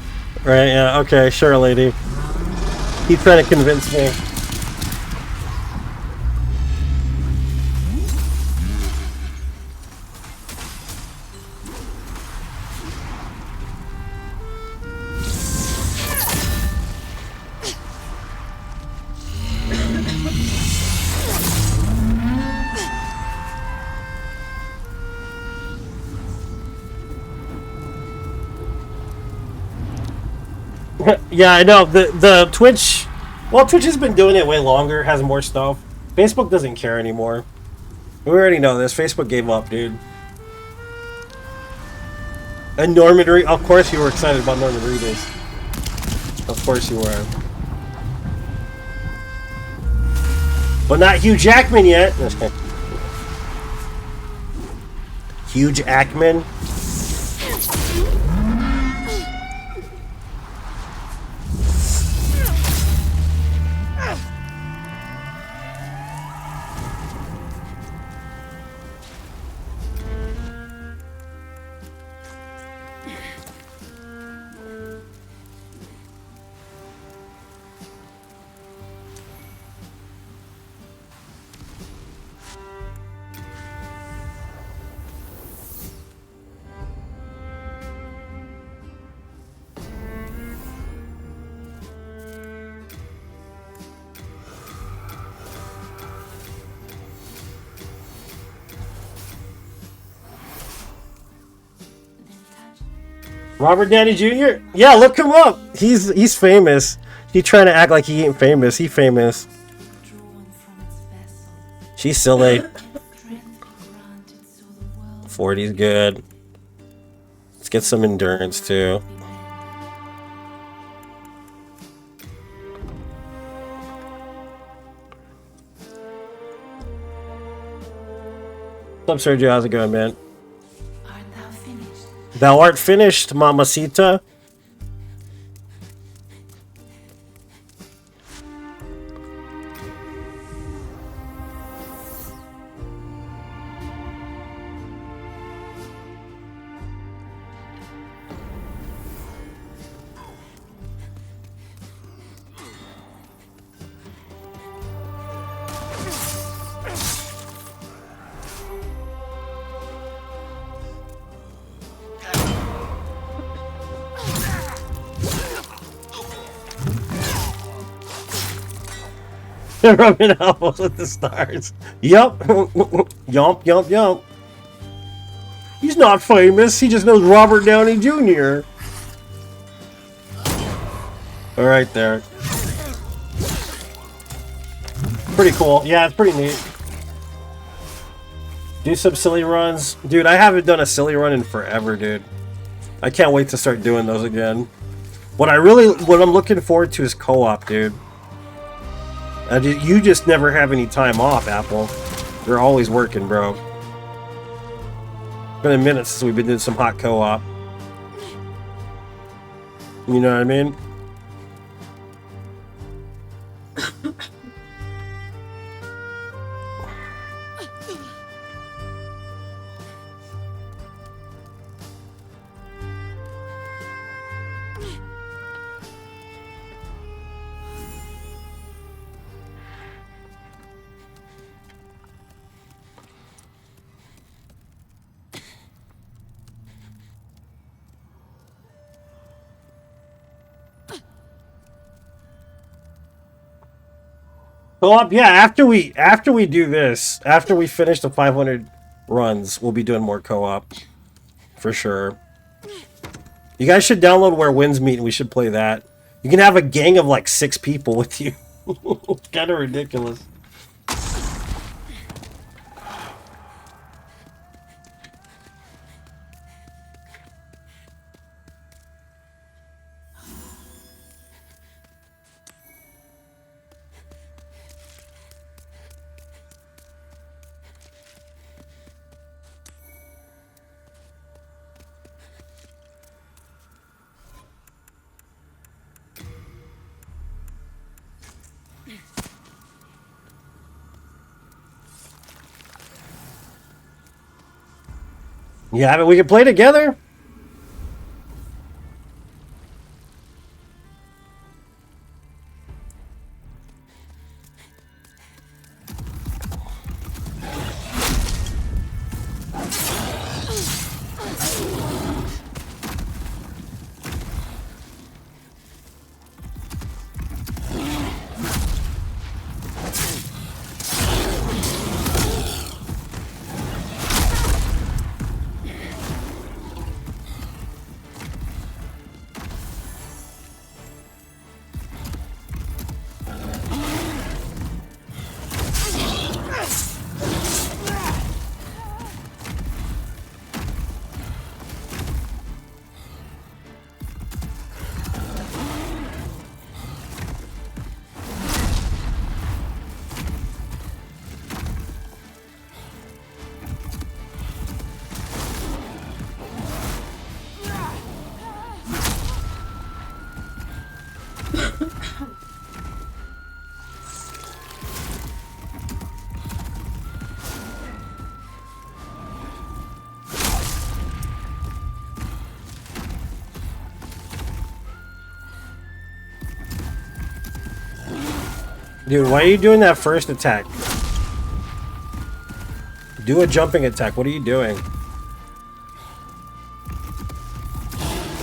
right? Yeah, okay, sure, lady. He's trying to convince me. Yeah, I know. The Twitch, well, Twitch has been doing it way longer, has more stuff. Facebook doesn't care anymore. We already know this. Facebook gave up, dude. And Norman Reed, of course you were excited about Norman Reedus. Of course you were. But not Hugh Jackman yet. Hugh Jackman. Robert Downey Jr.? Yeah, look him up. He's famous. He trying to act like he ain't famous. He famous.
Drawn from its vessel,
She's silly.
strength granted so the world
40's good. Let's get some endurance too.
be mended.
What's up, Sergio? How's it going, man?
Art thou finished?
Thou art finished, mamacita. Rubbing elbows with the stars. Yup. Yump, yump, yump. He's not famous. He just knows Robert Downey Jr. All right, there. Pretty cool. Yeah, it's pretty neat. Do some silly runs. Dude, I haven't done a silly run in forever, dude. I can't wait to start doing those again. What I'm looking forward to is co-op, dude. You just never have any time off, Apple. You're always working, bro. Been a minute since we've been doing some hot co-op. You know what I mean? Co-op, yeah. After we do this, after we finish the 500 runs, we'll be doing more co-op for sure. You guys should download Where Winds Meet, and we should play that. You can have a gang of like 6 people with you. It's kind of ridiculous. Yeah, but we can play together. Dude, why are you doing that first attack? Do a jumping attack. What are you doing?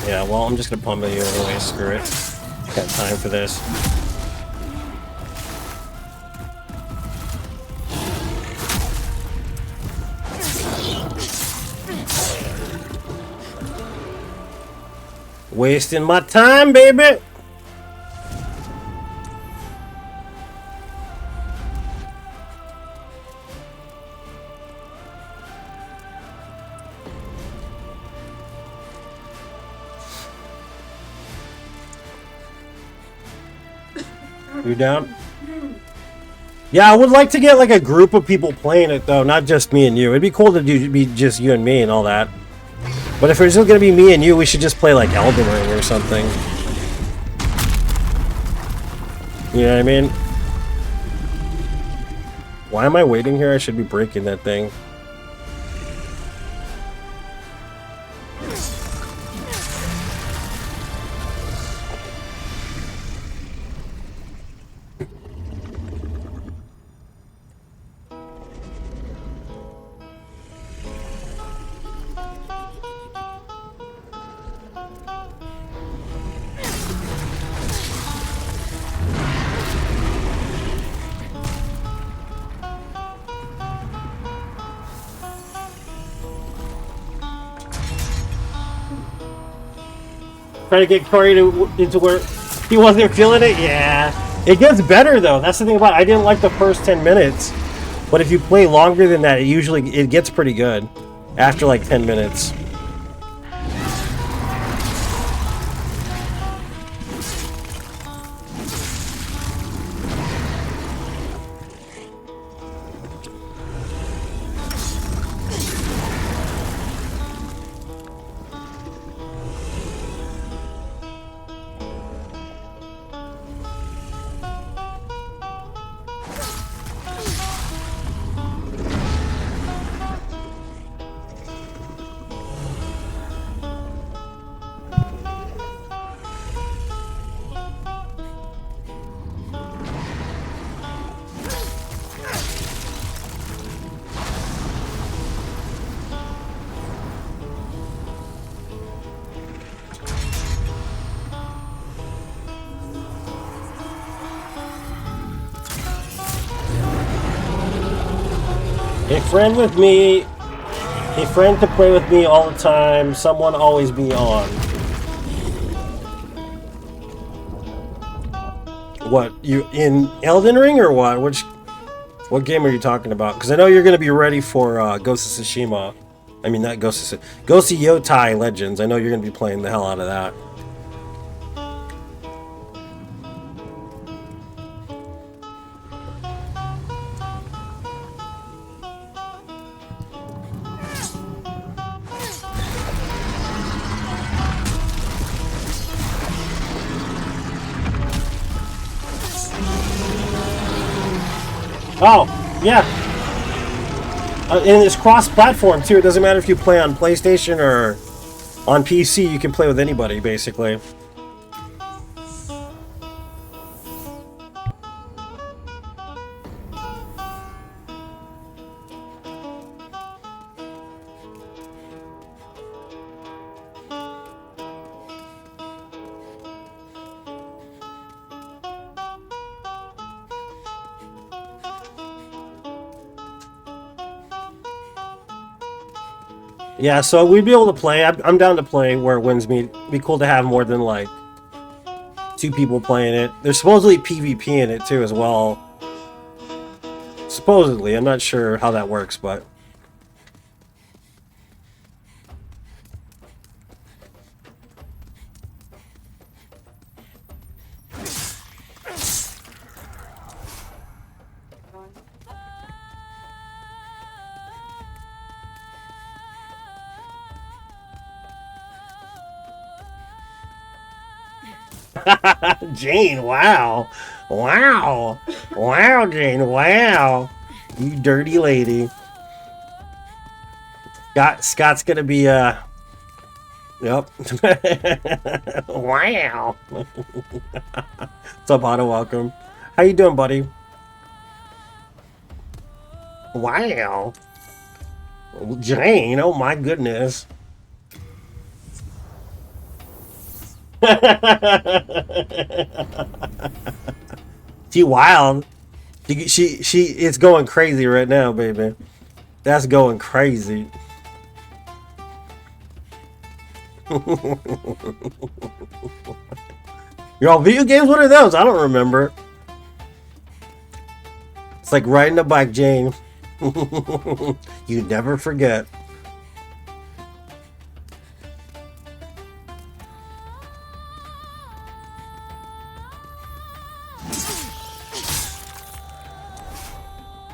Yeah, well, I'm just gonna pummel you anyway. Screw it. Got time for this. Wasting my time, baby! You down? Yeah, I would like to get like a group of people playing it though, not just me and you. It'd be cool to be just you and me and all that. But if it's just gonna be me and you, we should just play like Elden Ring or something. You know what I mean? Why am I waiting here? I should be breaking that thing. Trying to get Corey into where he wasn't feeling it? Yeah. It gets better though. That's the thing about it. I didn't like the first 10 minutes. But if you play longer than that, it gets pretty good. After like 10 minutes. A friend with me, a friend to play with me all the time, someone always be on. What, you in Elden Ring or what? What game are you talking about? Because I know you're going to be ready for Ghost of Tsushima. I mean, not Ghost of Yotai Legends. I know you're going to be playing the hell out of that. Oh, yeah. And it's cross-platform too. It doesn't matter if you play on PlayStation or on PC. You can play with anybody, basically. Yeah, so we'd be able to play. I'm down to play where it wins me. It'd be cool to have more than like 2 people playing it. There's supposedly PvP in it too as well. Supposedly, I'm not sure how that works, but Jane, wow. Wow. Wow, Jane, wow. You dirty lady. Scott's gonna be, yep. Wow. What's up, Otto? Welcome. How you doing, buddy? Wow. Jane, oh my goodness. She wild. She it's going crazy right now, baby. That's going crazy. You're all video games? What are those? I don't remember. It's like riding a bike, Jane. You never forget.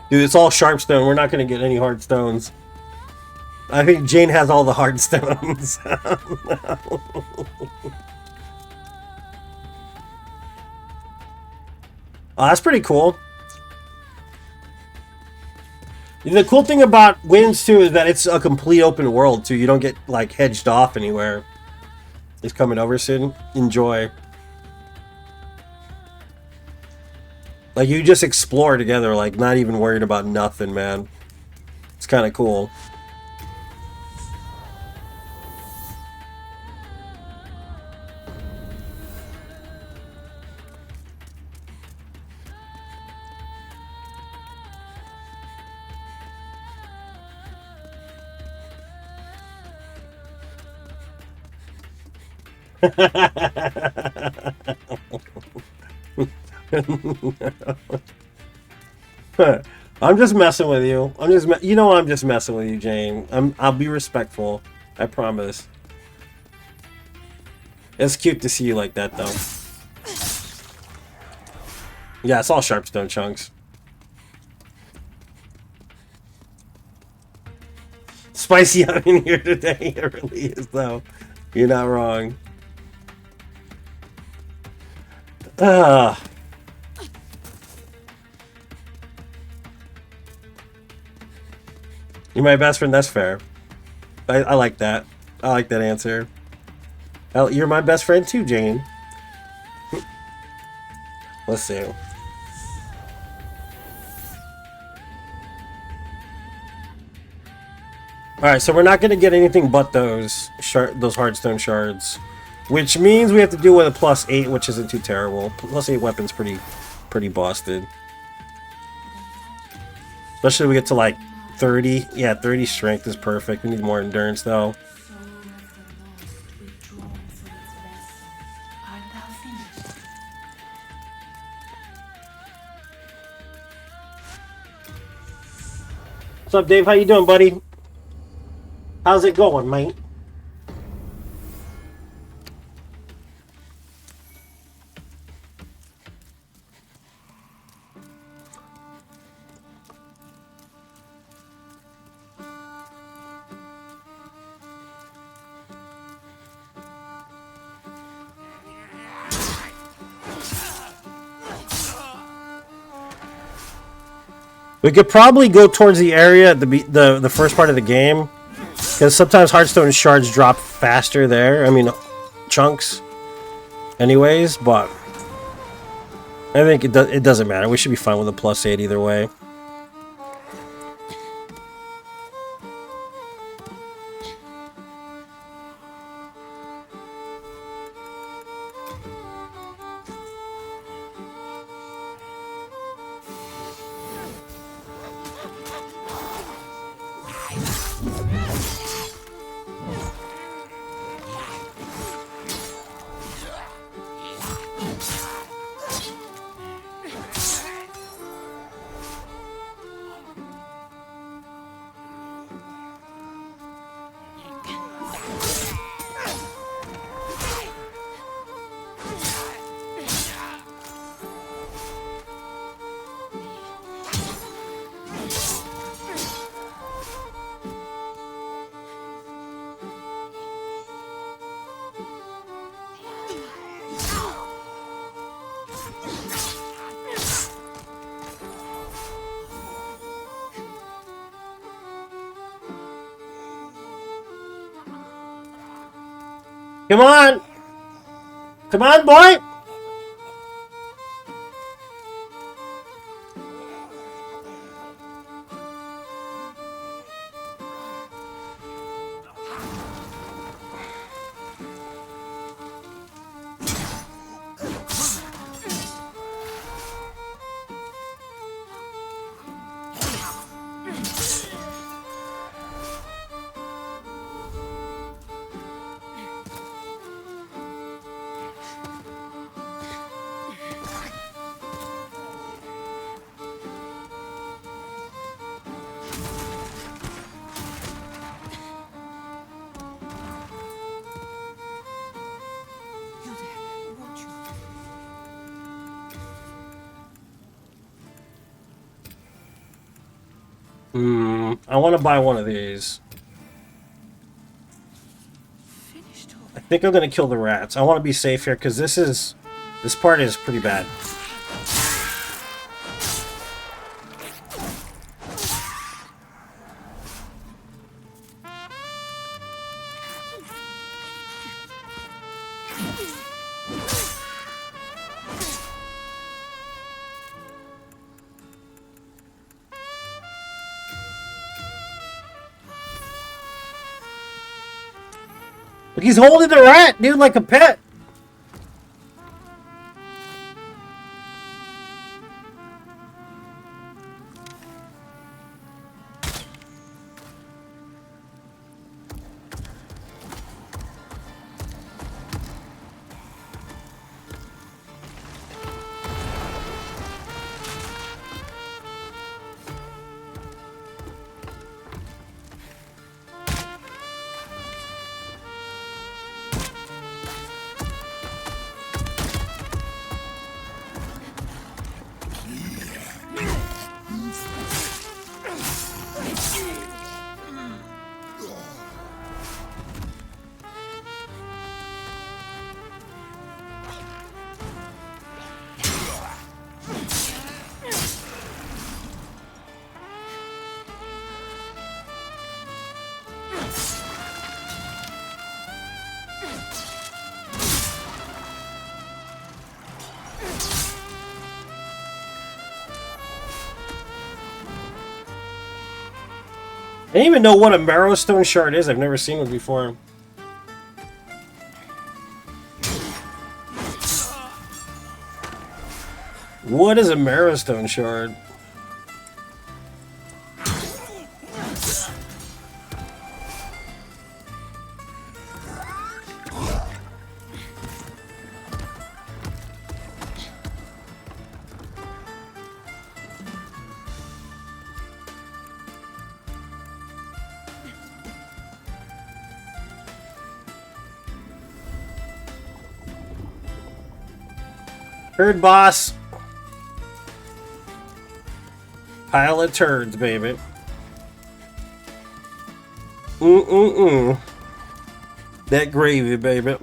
Dude, it's all sharp stone. We're not going to get any hard stones. I think Jane has all the hard stones. Oh, that's pretty cool. The cool thing about Winds too is that it's a complete open world too. You don't get like hedged off anywhere. It's coming over soon. Enjoy. Like you just explore together, like not even worried about nothing, man. It's kind of cool. I'm just messing with you. You know I'm just messing with you, Jane. I'll be respectful. I promise. It's cute to see you like that, though. Yeah, it's all sharpstone chunks. Spicy out in here today. It really is, though. You're not wrong. Ah. You're my best friend. That's fair. I like that. I like that answer. You're my best friend too, Jane. Let's see. Alright, so we're not going to get anything but those hardstone shards. Which means we have to do with a +8, which isn't too terrible. +8 weapon's pretty busted. Especially if we get to like 30. Yeah, 30 strength is perfect. We need more endurance though. What's up, Dave? How you doing, buddy? How's it going, mate? We could probably go towards the area at the first part of the game, because sometimes Hearthstone shards drop faster there. I mean, chunks. Anyways, but I think it doesn't matter. We should be fine with a +8 either way. Come on! Come on, boy!
You there, won't you?
I want to buy one of these.
Finished
I
already.
think I'm gonna kill the rats. I want to be safe here because this part is pretty bad. Look, he's holding the rat, dude, like a pet. I don't even know what a Marrowstone shard is. I've never seen one before. What is a Marrowstone shard? Turd boss. Pile of turds, baby. That gravy, baby.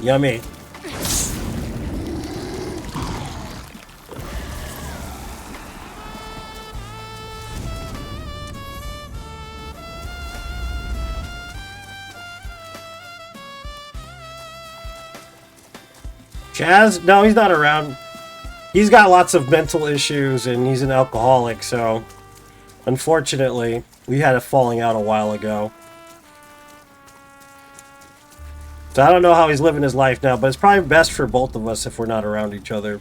Yummy. Chaz? No, he's not around. He's got lots of mental issues and he's an alcoholic, so unfortunately, we had a falling out a while ago. So I don't know how he's living his life now, but it's probably best for both of us if we're not around each other.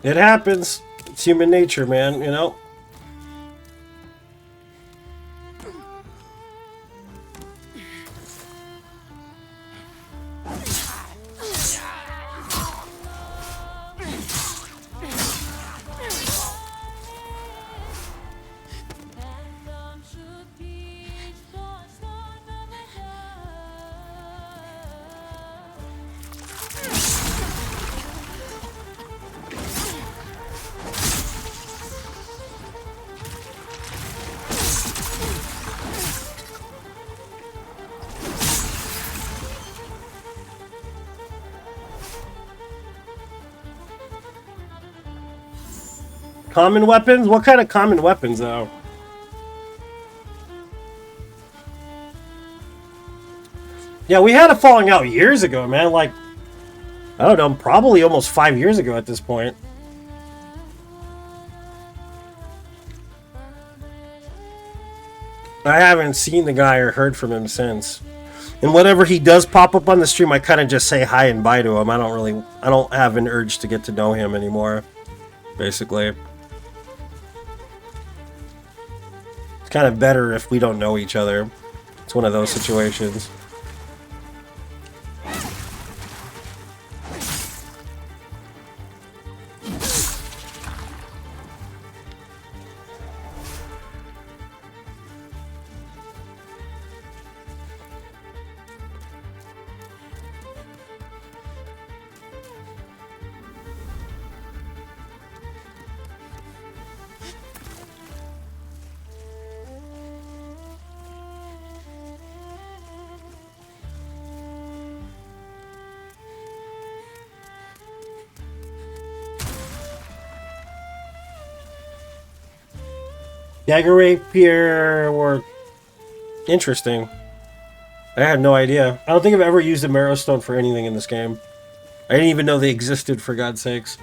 It happens. It's human nature, man, you know? Common weapons? What kind of common weapons, though? Yeah, we had a falling out years ago, man. Like, I don't know, probably almost 5 years ago at this point. I haven't seen the guy or heard from him since. And whenever he does pop up on the stream, I kind of just say hi and bye to him. I don't have an urge to get to know him anymore, basically. It's kind of better if we don't know each other. It's one of those situations. Dagger rapier were interesting. I had no idea. I don't think I've ever used a marrow stone for anything in this game. I didn't even know they existed, for God's sakes.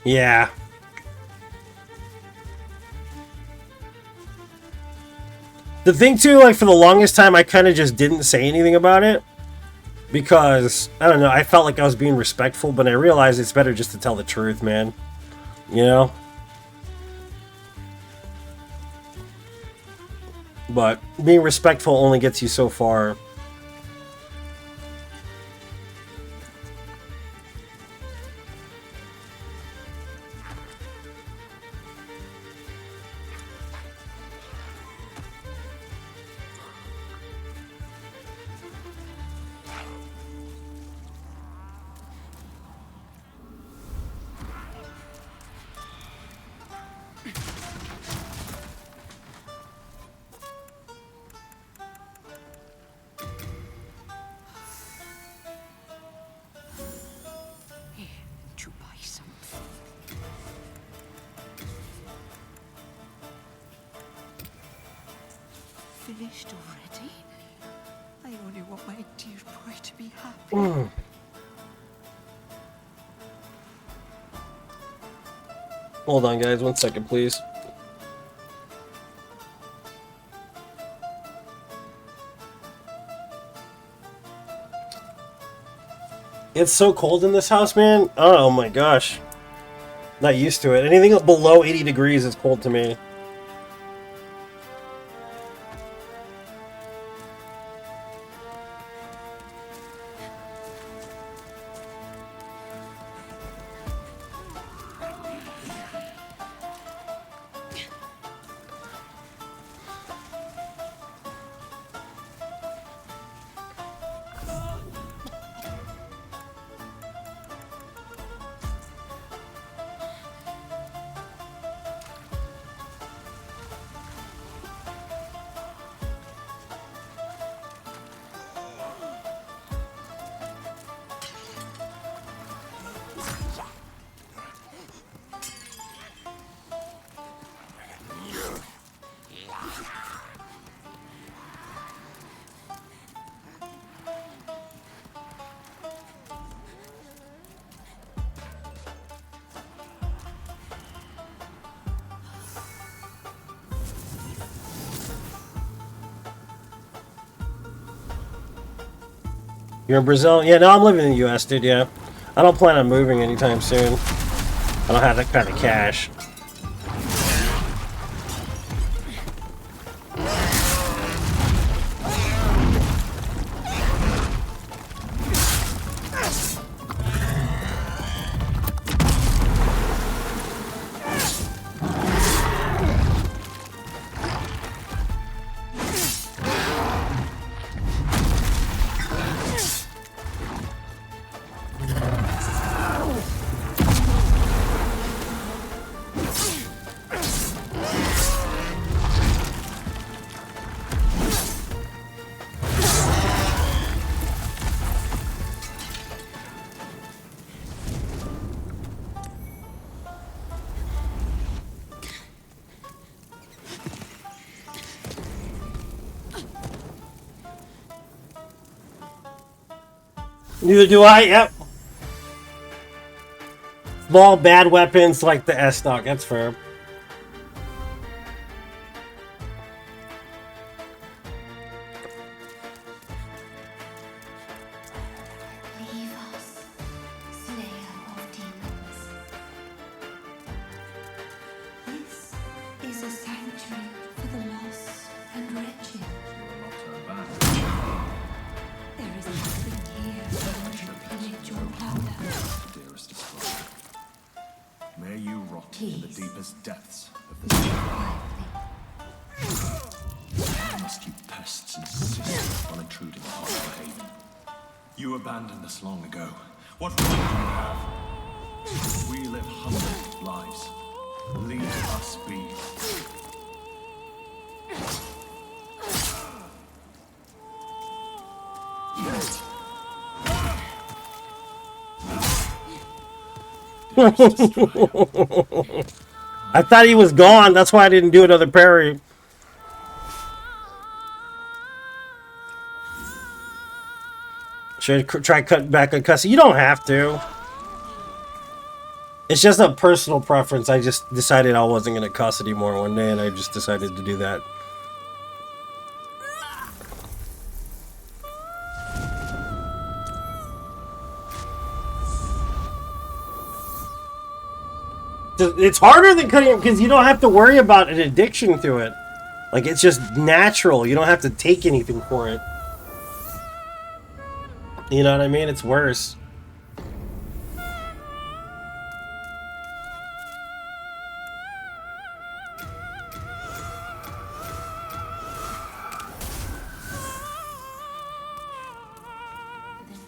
Yeah. The thing too, like for the longest time, I kind of just didn't say anything about it because I don't know. I felt like I was being respectful, but I realized it's better just to tell the truth, man. You know. But being respectful only gets you so far.
Finished already? I only want my dear boy to be happy.
Hold on, guys. 1 second, please. It's so cold in this house, man. Oh my gosh. Not used to it. Anything below 80 degrees is cold to me. You're in Brazil? Yeah, no, I'm living in the US, dude, yeah. I don't plan on moving anytime soon. I don't have that kind of cash. Neither do I, yep. Small bad weapons like the S-Stock, that's fair.
Leave us, Slayer of demons. This is a sanctuary for the lost and wretched. There is nothing here that can penetrate your power.
Dearest Destroyer, may you rot in the
Please.
deepest depths of the sea.
Quietly.
Why must you pests insist on intruding upon our haven? You abandoned us long ago. What right do you have? We live humble lives. Leave us be. Dearest Destroyer,
I thought he was gone, that's why I didn't do another parry. Should I try cutting back on cussing? You don't have to. It's just a personal preference. I just decided I wasn't going to cuss anymore one day, and I just decided to do that. It's harder than cutting because you don't have to worry about an addiction to it. Like, it's just natural. You don't have to take anything for it. You know what I mean? It's worse.
Then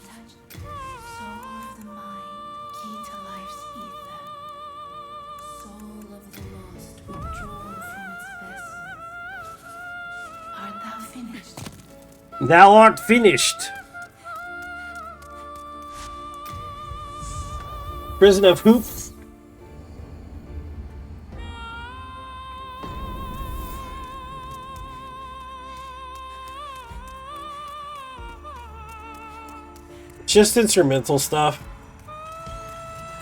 touch soul of the mind, key to life's ether. Soul of the lost, withdrawn from its vessel. Art thou finished?
Thou art finished. Prison of Hoops. Just instrumental stuff.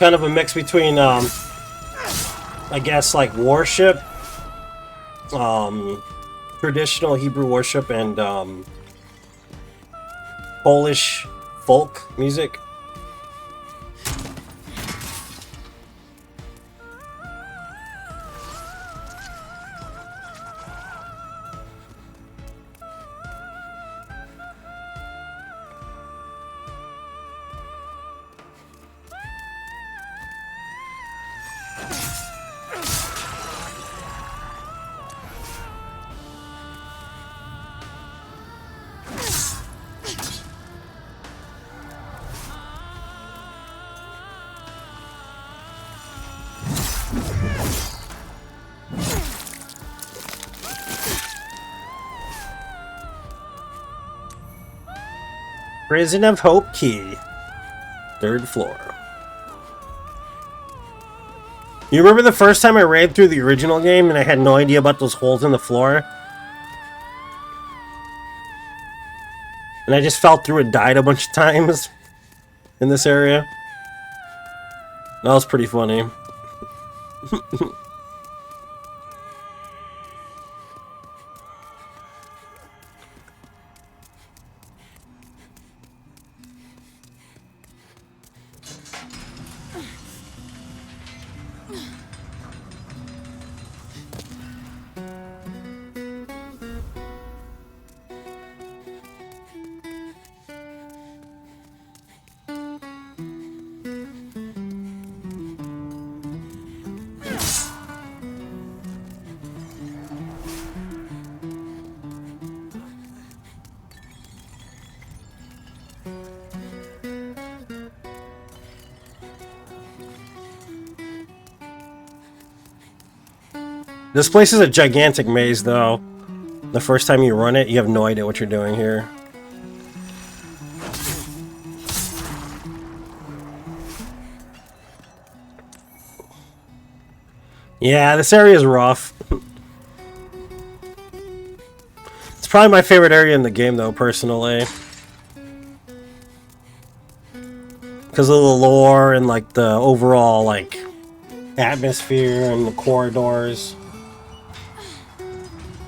Kind of a mix between, I guess, like worship, traditional Hebrew worship, and Polish folk music. Prison of Hope key. 3rd floor. You remember the first time I ran through the original game and I had no idea about those holes in the floor? And I just fell through and died a bunch of times in this area. That was pretty funny. This place is a gigantic maze, though. The first time you run it, you have no idea what you're doing here. Yeah, this area is rough. It's probably my favorite area in the game, though, personally. Because of the lore and, like, the overall, like, atmosphere and the corridors.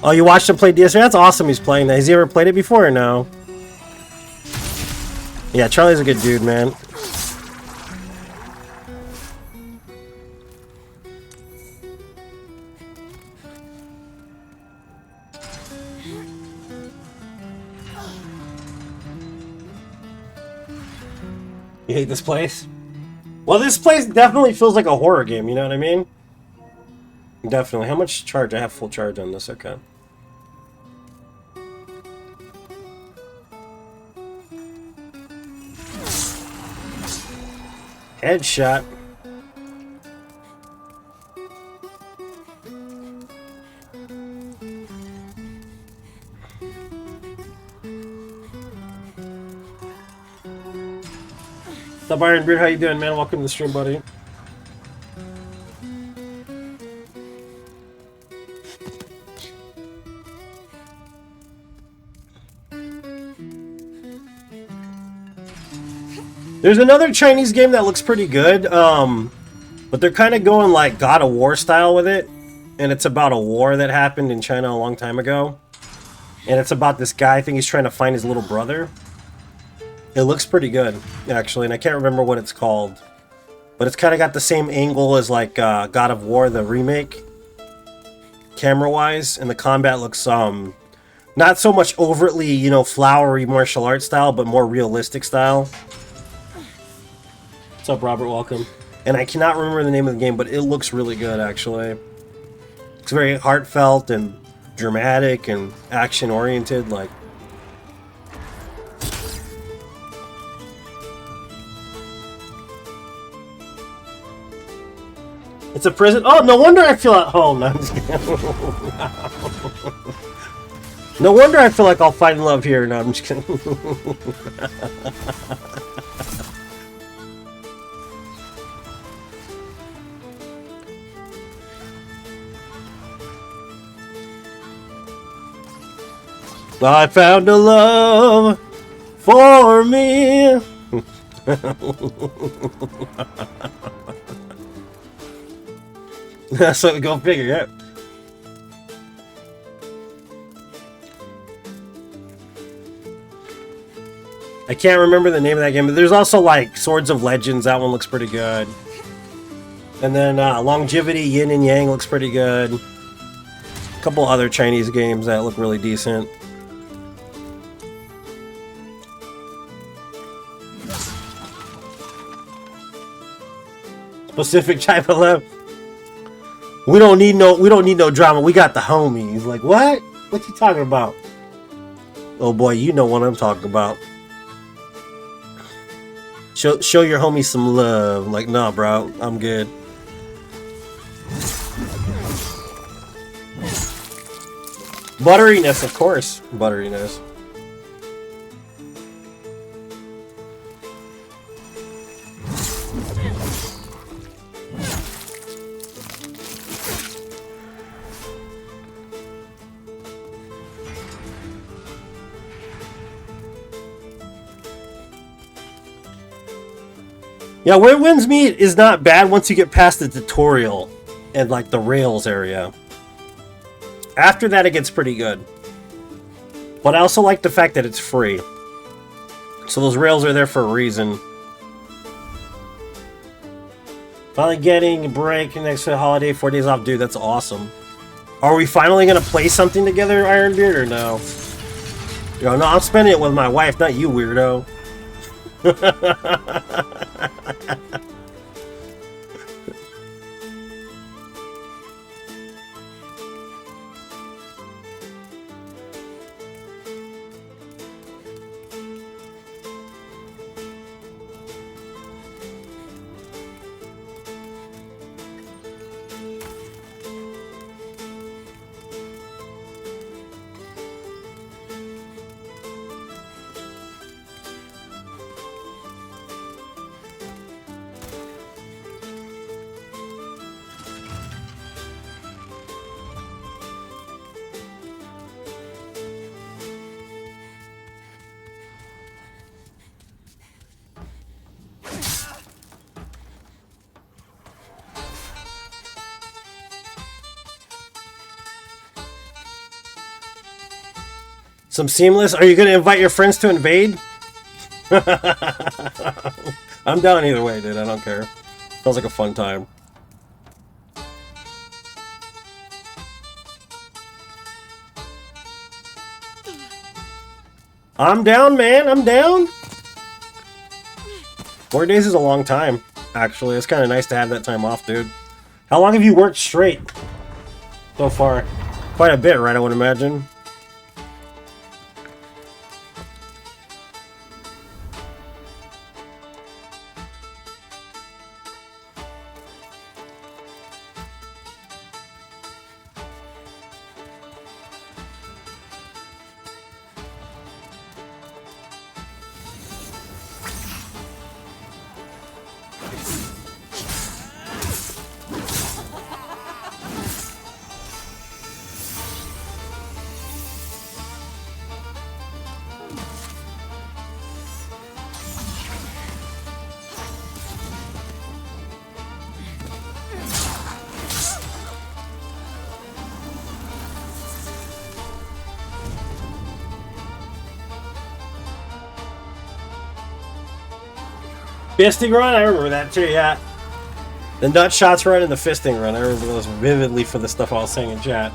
Oh, you watched him play DS? That's awesome he's playing that. Has he ever played it before or no? Yeah, Charlie's a good dude, man. You hate this place? Well, this place definitely feels like a horror game, you know what I mean? Definitely. How much charge? I have full charge on this, okay. Headshot. What's up, Iron Beard? How you doing, man? Welcome to the stream, buddy. There's another Chinese game that looks pretty good, but they're kind of going like God of War style with it, and it's about a war that happened in China a long time ago, and it's about this guy. I think he's trying to find his little brother. It looks pretty good, actually, and I can't remember what it's called, but it's kind of got the same angle as like God of War, the remake, camera-wise, and the combat looks not so much overtly, you know, flowery martial arts style, but more realistic style. What's up, Robert? Welcome. And I cannot remember the name of the game, but it looks really good, actually. It's very heartfelt and dramatic and action-oriented, like. It's a prison. Oh, no wonder I feel at home. No, I'm just kidding. No wonder I feel like I'll find love here. No, I'm just kidding. I found a love for me. That's what we go figure, yeah. I can't remember the name of that game, but there's also like Swords of Legends. That one looks pretty good. And then Longevity Yin and Yang looks pretty good. A couple other Chinese games that look really decent. Pacific type of love. We don't need no drama. We got the homies. Like, what? What you talking about? Oh boy, you know what I'm talking about. Show your homies some love. Like, nah, bro, I'm good. Butteriness, of course. Butteriness. Yeah, where winds meet is not bad once you get past the tutorial and like the rails area. After that, it gets pretty good. But I also like the fact that it's free. So those rails are there for a reason. Finally getting a break next to the holiday, 4 days off. Dude, that's awesome. Are we finally going to play something together, Ironbeard, or no? Yo, no, I'm spending it with my wife, not you, weirdo. Some seamless. Are you gonna invite your friends to invade? I'm down either way, dude. I don't care. Sounds like a fun time. I'm down, man. I'm down. 4 days is a long time, actually. It's kind of nice to have that time off, dude. How long have you worked straight so far? Quite a bit, right? I would imagine. Fisting run? I remember that too, yeah. The nut shots run and the fisting run. I remember those vividly for the stuff I was saying in chat.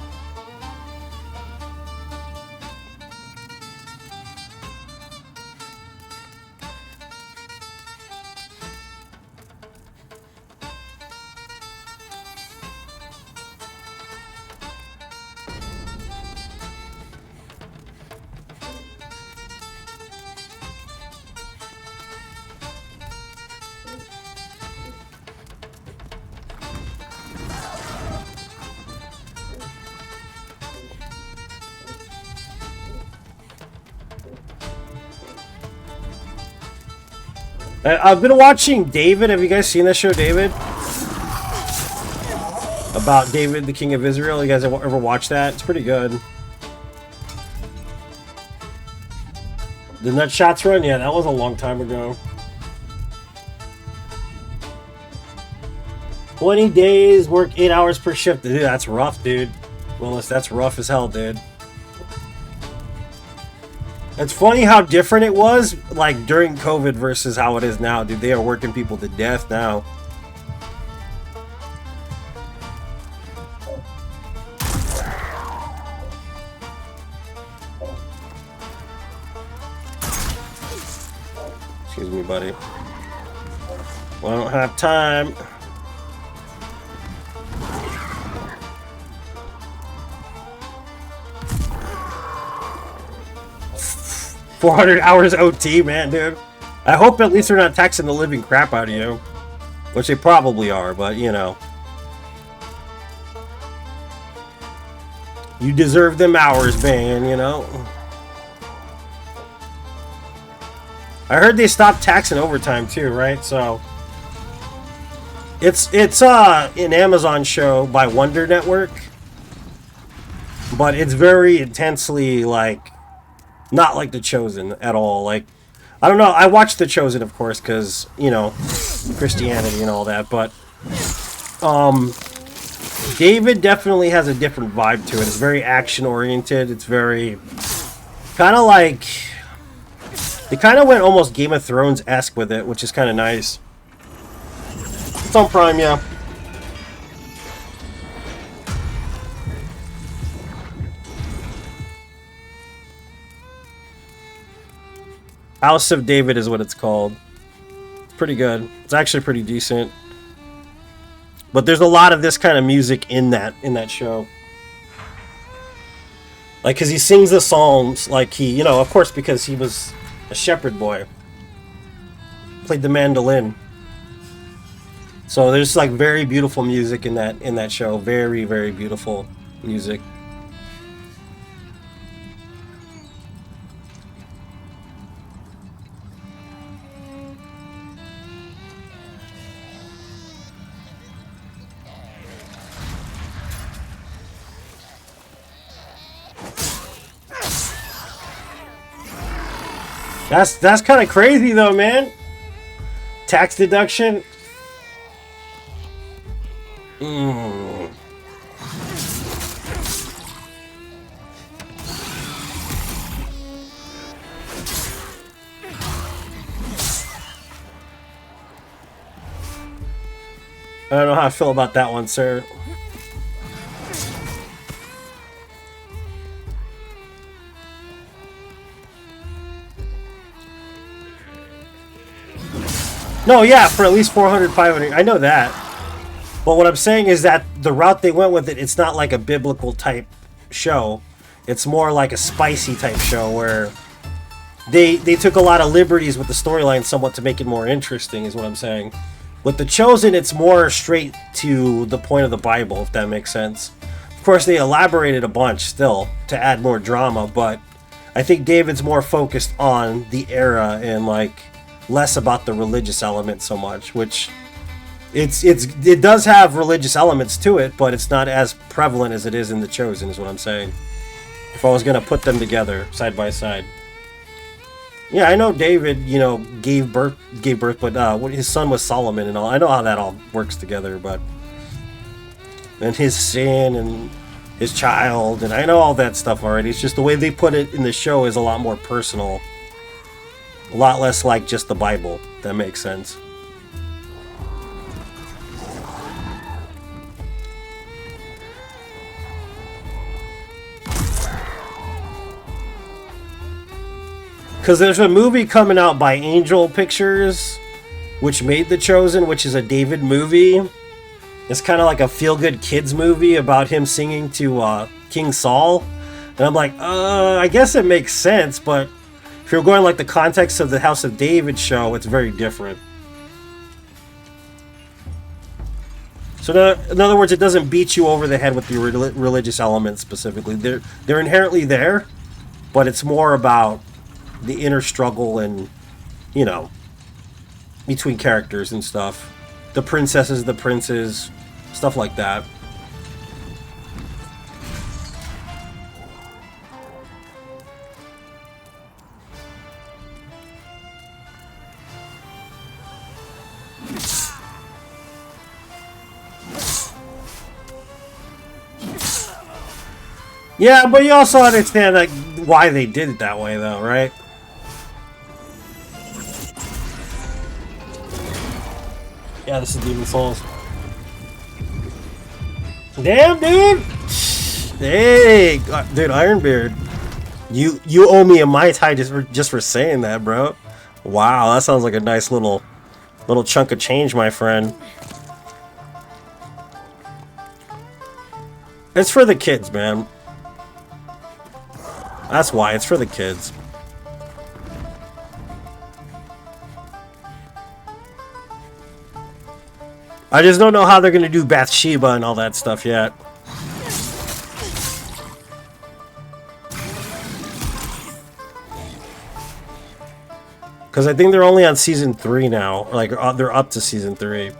I've been watching David. Have you guys seen that show, David? About David, the King of Israel. You guys ever watched that? It's pretty good. The nut shots run? Yeah, that was a long time ago. 20 days, work 8 hours per shift. Dude, that's rough, dude. Willis, that's rough as hell, dude. It's funny how different it was, like, during COVID versus how it is now, dude. They are working people to death now. Excuse me, buddy. Well, I don't have time. $400 hours OT, man, dude. I hope at least they're not taxing the living crap out of you. Which they probably are, but, you know. You deserve them hours, man, you know. I heard they stopped taxing overtime, too, right? So... It's an Amazon show by Wonder Network. But it's very intensely, like... Not like The Chosen at all. Like, I don't know. I watched The Chosen, of course, because, you know, Christianity and all that. But, David definitely has a different vibe to it. It's very action-oriented. It's very, kind of like, they kind of went almost Game of Thrones-esque with it, which is kind of nice. It's on Prime, yeah. House of David is what it's called. It's pretty good. It's actually pretty decent. But there's a lot of this kind of music in that show. Like, because he sings the psalms, like he, you know, of course, because he was a shepherd boy. Played the mandolin. So there's like very beautiful music in that show. Very, very beautiful music. That's kind of crazy though, man. Tax deduction. I don't know how I feel about that one, sir. No, yeah, for at least 400, 500. I know that. But what I'm saying is that the route they went with it, it's not like a biblical type show. It's more like a spicy type show where they took a lot of liberties with the storyline somewhat to make it more interesting, is what I'm saying. With The Chosen, it's more straight to the point of the Bible, if that makes sense. Of course, they elaborated a bunch still to add more drama, but I think David's more focused on the era and like less about the religious element so much, which it does have religious elements to it, but it's not as prevalent as it is in The Chosen, is what I'm saying. If I was gonna put them together side by side. Yeah, I know David, you know, gave birth, but his son was Solomon and all. I know how that all works together, but and his sin and his child, and I know all that stuff already. It's just the way they put it in the show is a lot more personal, a lot less like just the Bible. If that makes sense. Because there's a movie coming out by Angel Pictures, which made The Chosen, which is a David movie. It's kind of like a feel-good kids movie about him singing to King Saul. And I'm like, I guess it makes sense, but if you're going like the context of the House of David show, it's very different. So in other words, it doesn't beat you over the head with the religious elements specifically. They're inherently there, but it's more about the inner struggle and, you know, between characters and stuff. The princesses, the princes, stuff like that. Yeah, but you also understand like why they did it that way though, right? Yeah, this is Demon Souls. Damn, dude! Hey, dude, Ironbeard. You owe me a Mai Tai just for saying that, bro. Wow, that sounds like a nice little chunk of change, my friend. It's for the kids, man. That's why, it's for the kids. I just don't know how they're gonna do Bathsheba and all that stuff yet. Because I think they're only on season 3 now. Like, they're up to season 3.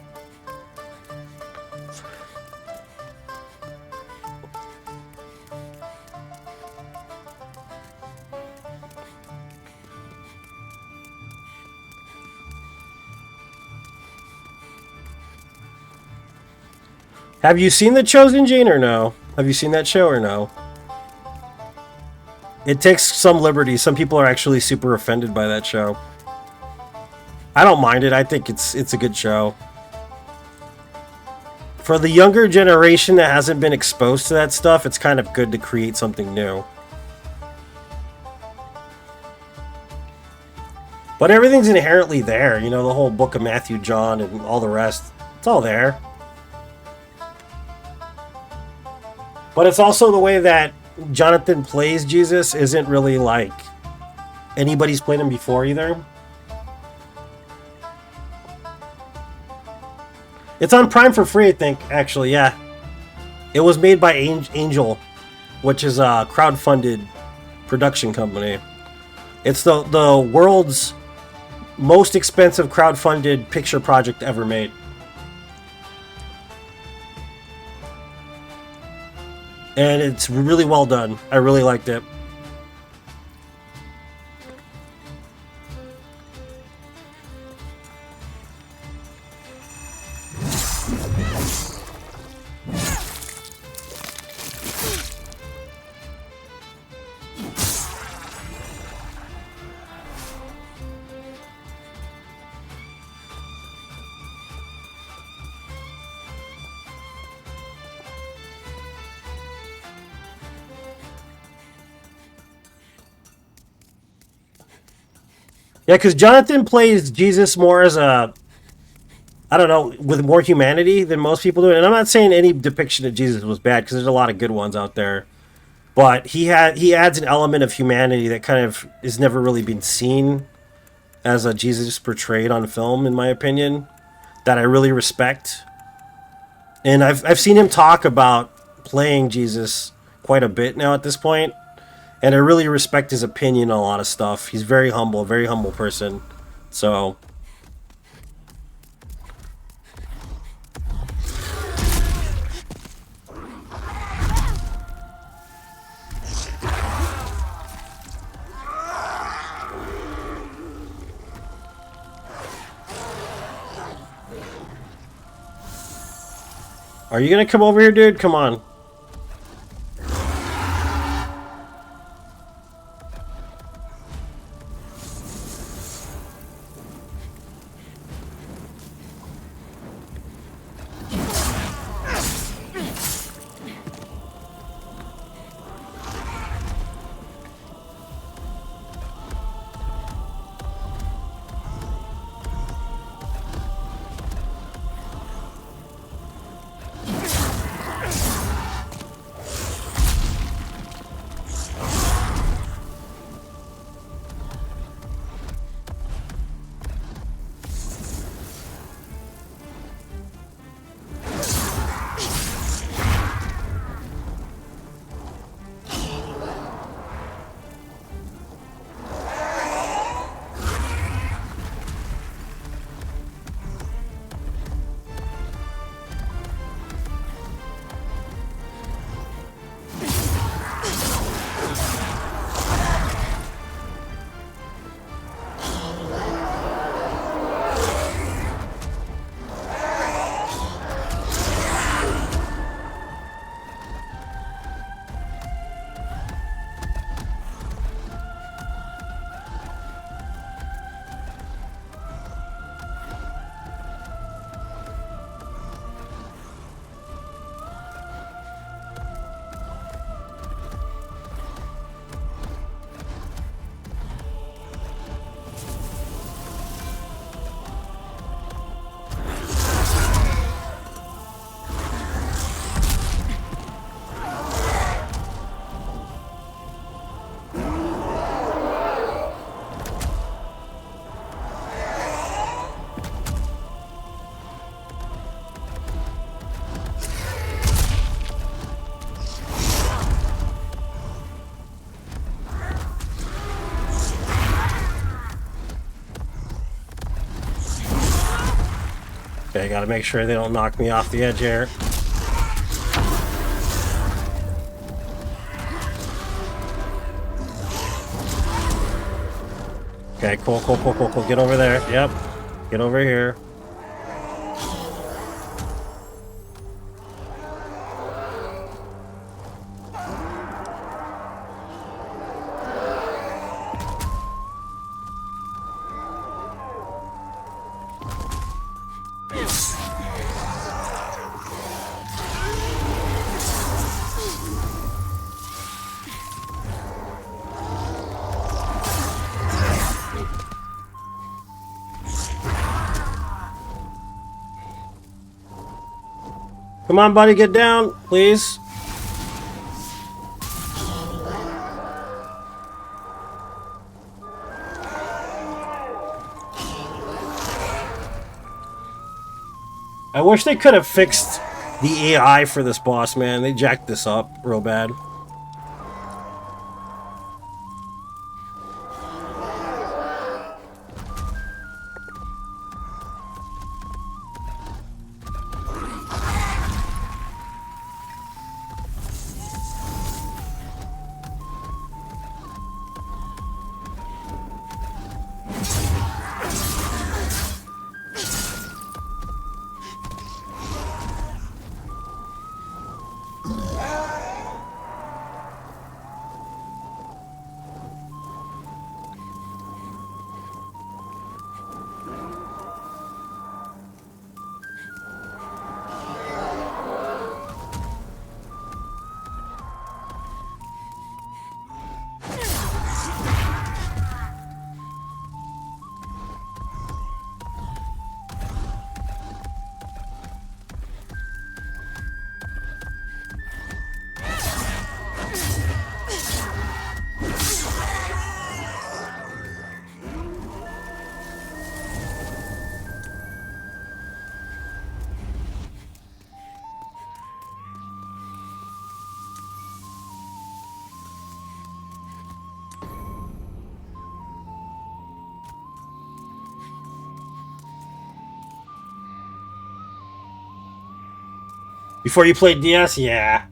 Have you seen The Chosen, Jane, or no? Have you seen that show or no? It takes some liberties. Some people are actually super offended by that show. I don't mind it. I think it's a good show. For the younger generation that hasn't been exposed to that stuff, it's kind of good to create something new. But everything's inherently there. You know, the whole book of Matthew, John, and all the rest. It's all there. But it's also the way that Jonathan plays Jesus isn't really like anybody's played him before either. It's on Prime for free, I think, actually, yeah. It was made by Angel, which is a crowdfunded production company. It's the world's most expensive crowdfunded picture project ever made. And it's really well done. I really liked it. Yeah, because Jonathan plays Jesus more as a, I don't know, with more humanity than most people do. And I'm not saying any depiction of Jesus was bad, because there's a lot of good ones out there. But he adds an element of humanity that kind of is never really been seen as a Jesus portrayed on film, in my opinion, that I really respect. And I've seen him talk about playing Jesus quite a bit now at this point, and I really respect his opinion on a lot of stuff. He's very humble, a very humble person. So are you gonna come over here, dude? Come on. Okay, gotta make sure they don't knock me off the edge here. Okay, cool. Get over there. Yep. Get over here. Come on, buddy, get down, please. I wish they could have fixed the AI for this boss, man. They jacked this up real bad. Before you played DS? Yeah.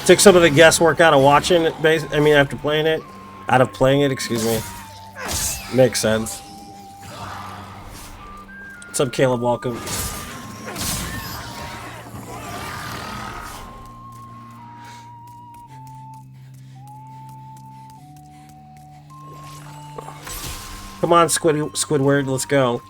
Took some of the guesswork out of watching it, after playing it. Out of playing it, excuse me. Makes sense. What's up, Caleb? Welcome. Come on, Squidward, let's go.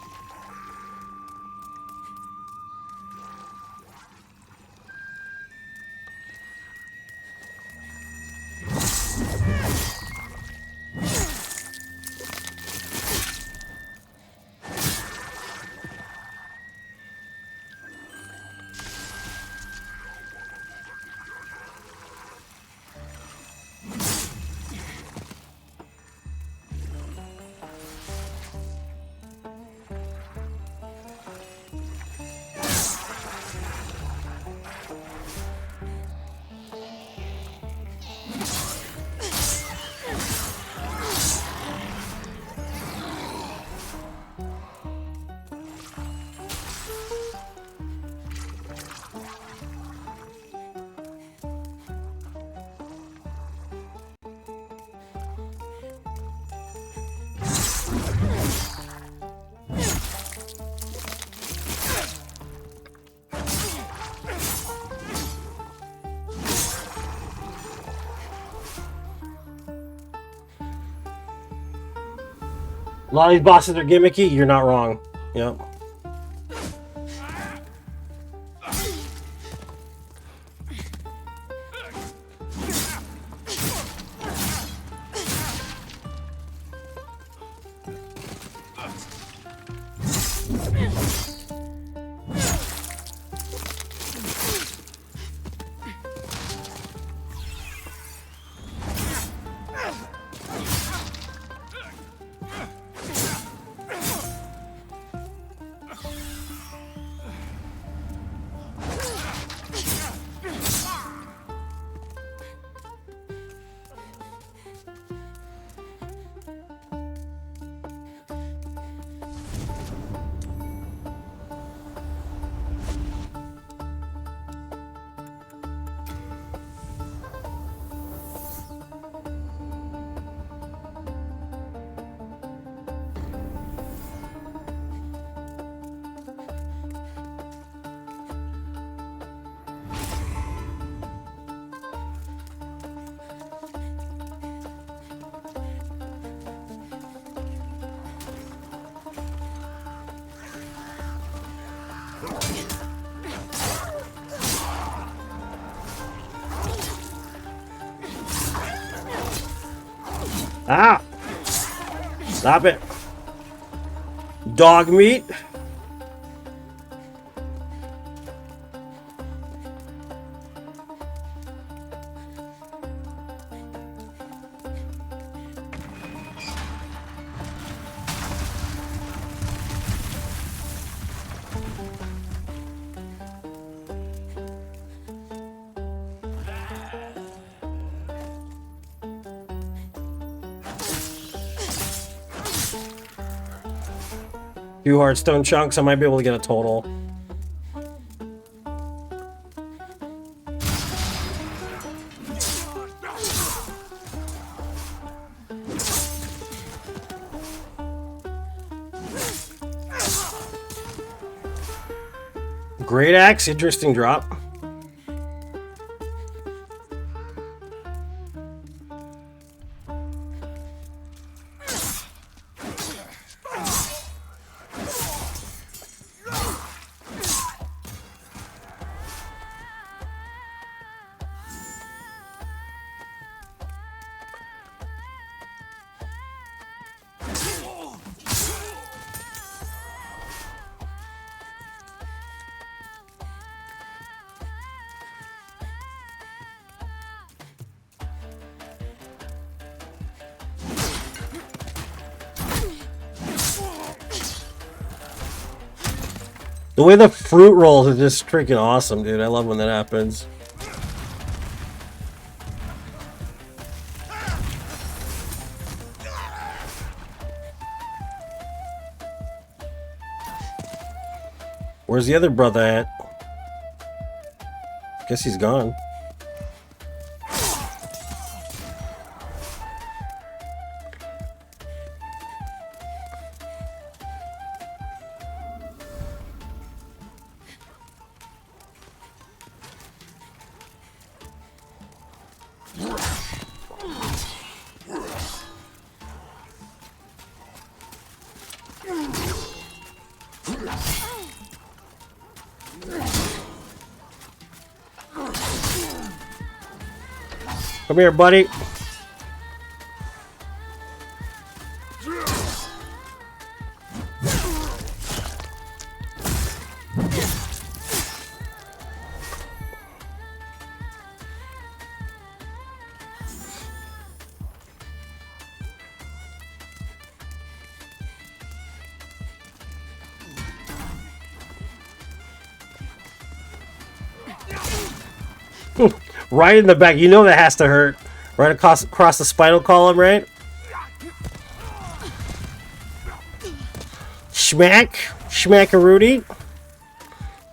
A lot of these bosses are gimmicky. You're not wrong. Yep. Ah! Stop it. Dog meat. Few hardstone chunks, I might be able to get a total. Great axe, interesting drop. The way the fruit rolls is just freaking awesome, dude. I love when that happens. Where's the other brother at? Guess he's gone. Come here, buddy. Right in the back. You know that has to hurt. Right across the spinal column, right? Schmack. Schmackarooty.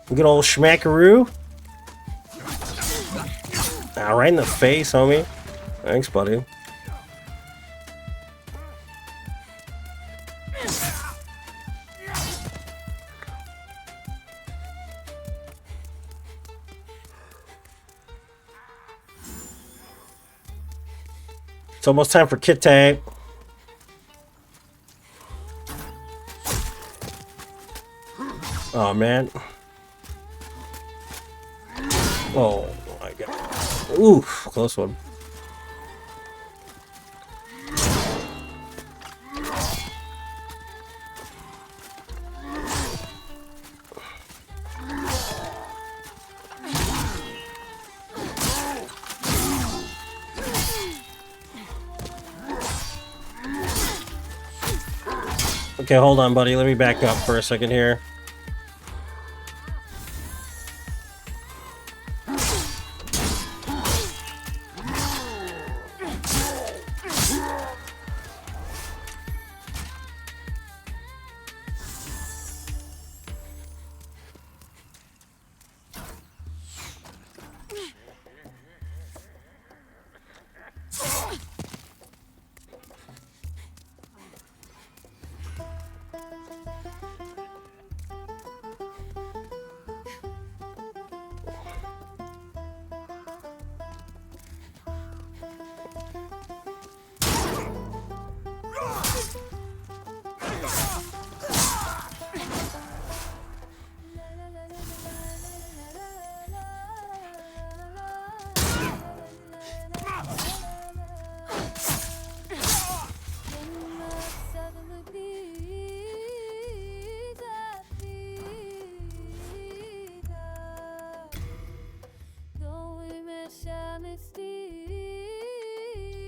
Good old schmackaroo. Ah, right in the face, homie. Thanks, buddy. It's almost time for kit tag. Oh man. Oh my god. Ooh, close one. Okay, hold on, buddy. Let me back up for a second here.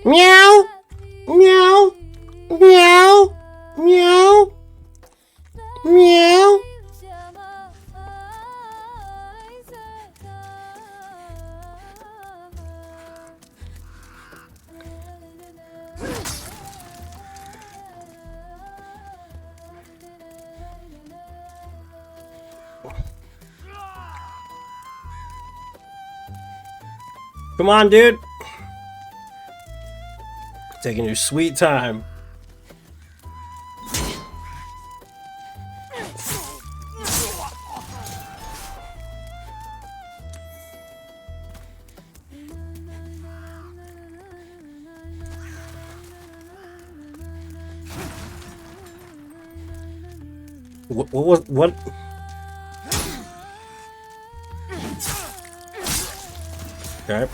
Meow! Meow! Meow! Meow! Meow! Come on, dude. Taking your sweet time. What? Okay.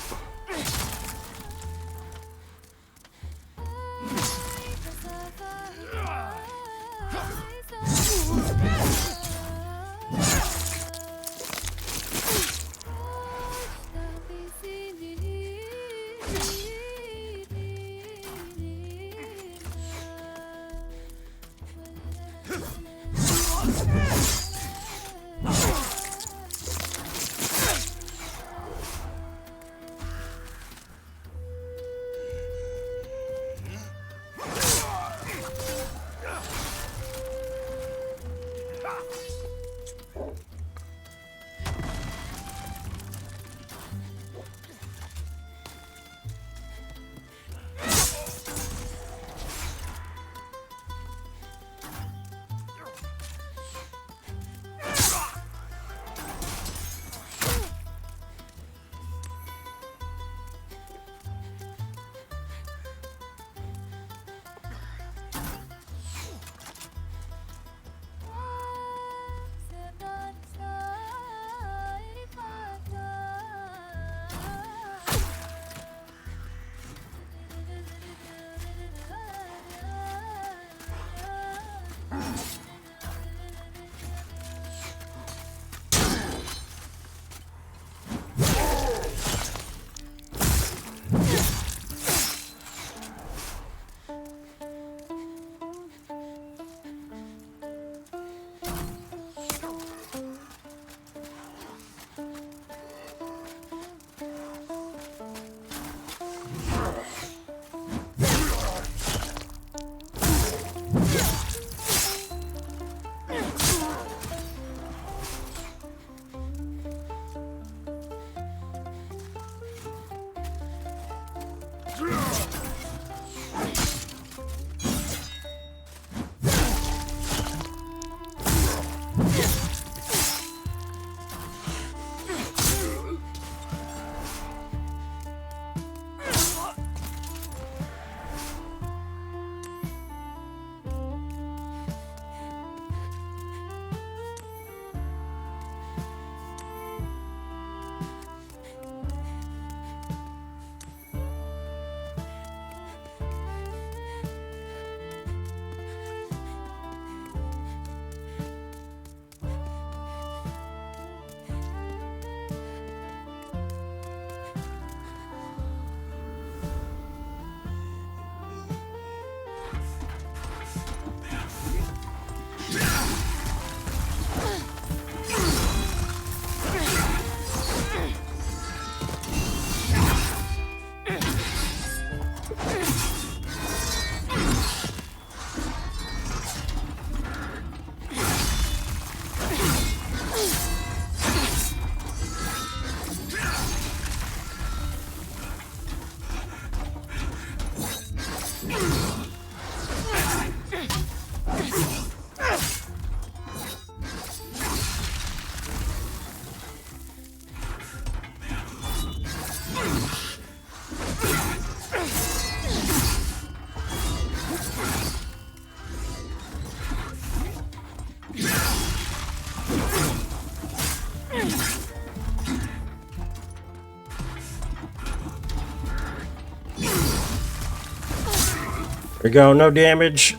There we go, no damage.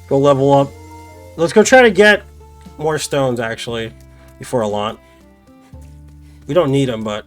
Go level up. Let's go try to get more stones, actually, before a lot. We don't need them, but...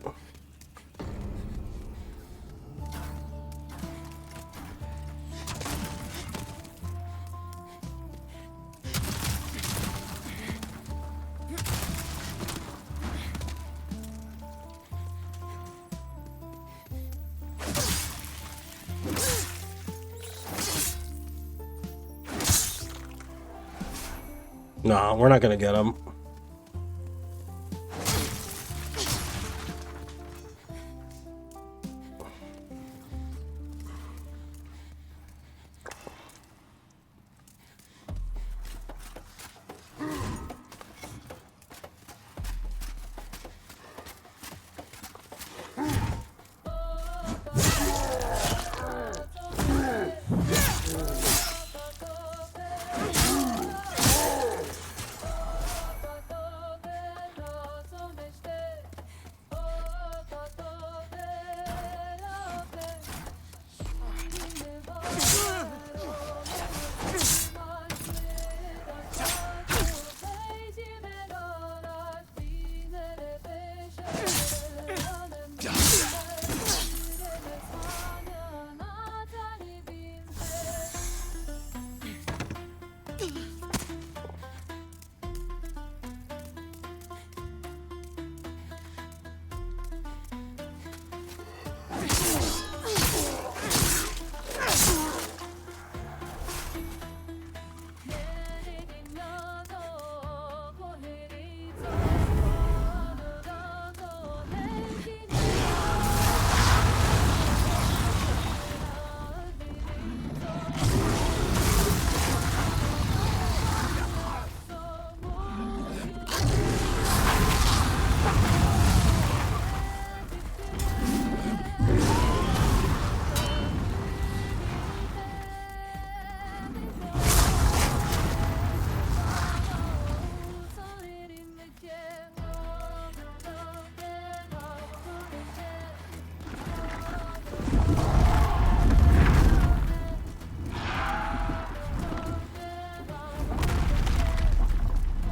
No, we're not gonna get them.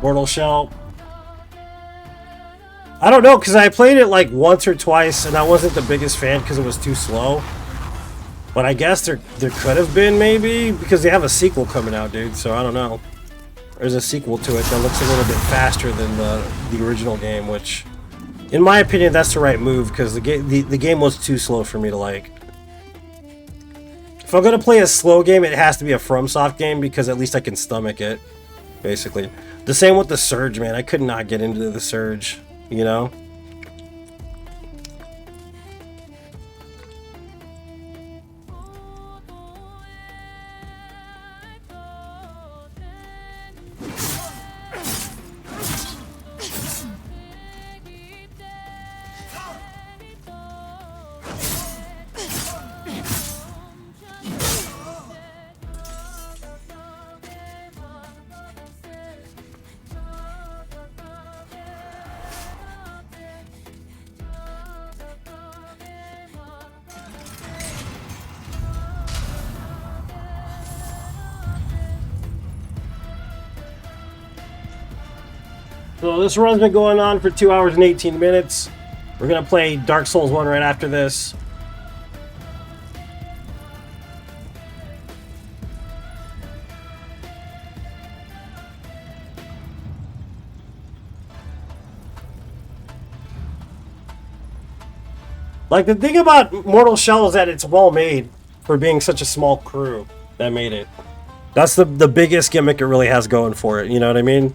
Mortal Shell. I don't know, because I played it like once or twice, and I wasn't the biggest fan because it was too slow. But I guess there could have been, maybe, because they have a sequel coming out, dude, so I don't know. There's a sequel to it that looks a little bit faster than the original game, which, in my opinion, that's the right move, because the game was too slow for me to like. If I'm going to play a slow game, it has to be a FromSoft game, because at least I can stomach it, basically. The same with the Surge, man. I could not get into the Surge. you know? So this run's been going on for 2 hours and 18 minutes. We're gonna play Dark Souls 1 right after this. Like, the thing about Mortal Shell is that it's well made for being such a small crew that made it. That's the biggest gimmick it really has going for it, you know what I mean?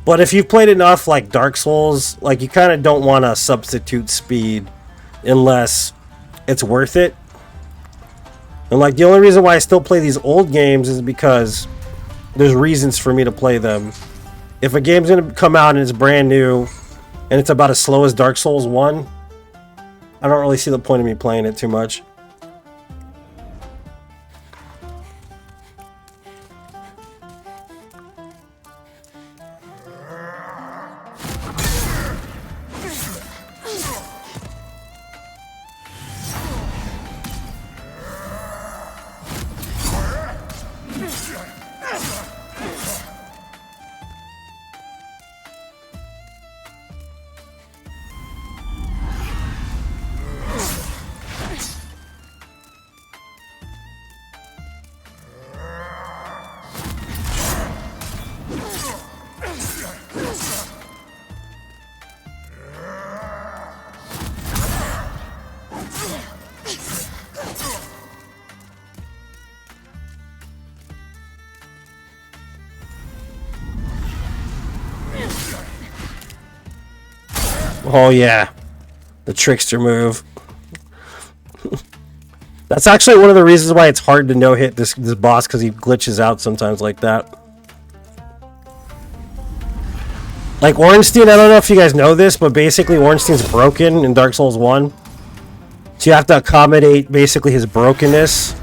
But if you've played enough, like, Dark Souls, like, you kind of don't want to substitute speed unless it's worth it. And, like, the only reason why I still play these old games is because there's reasons for me to play them. If a game's going to come out and it's brand new and it's about as slow as Dark Souls 1, I don't really see the point of me playing it too much. Oh yeah, the trickster move. That's actually one of the reasons why it's hard to no-hit this boss, because he glitches out sometimes like that. Like Ornstein, I don't know if you guys know this, but basically Ornstein's broken in Dark Souls 1. So you have to accommodate basically his brokenness.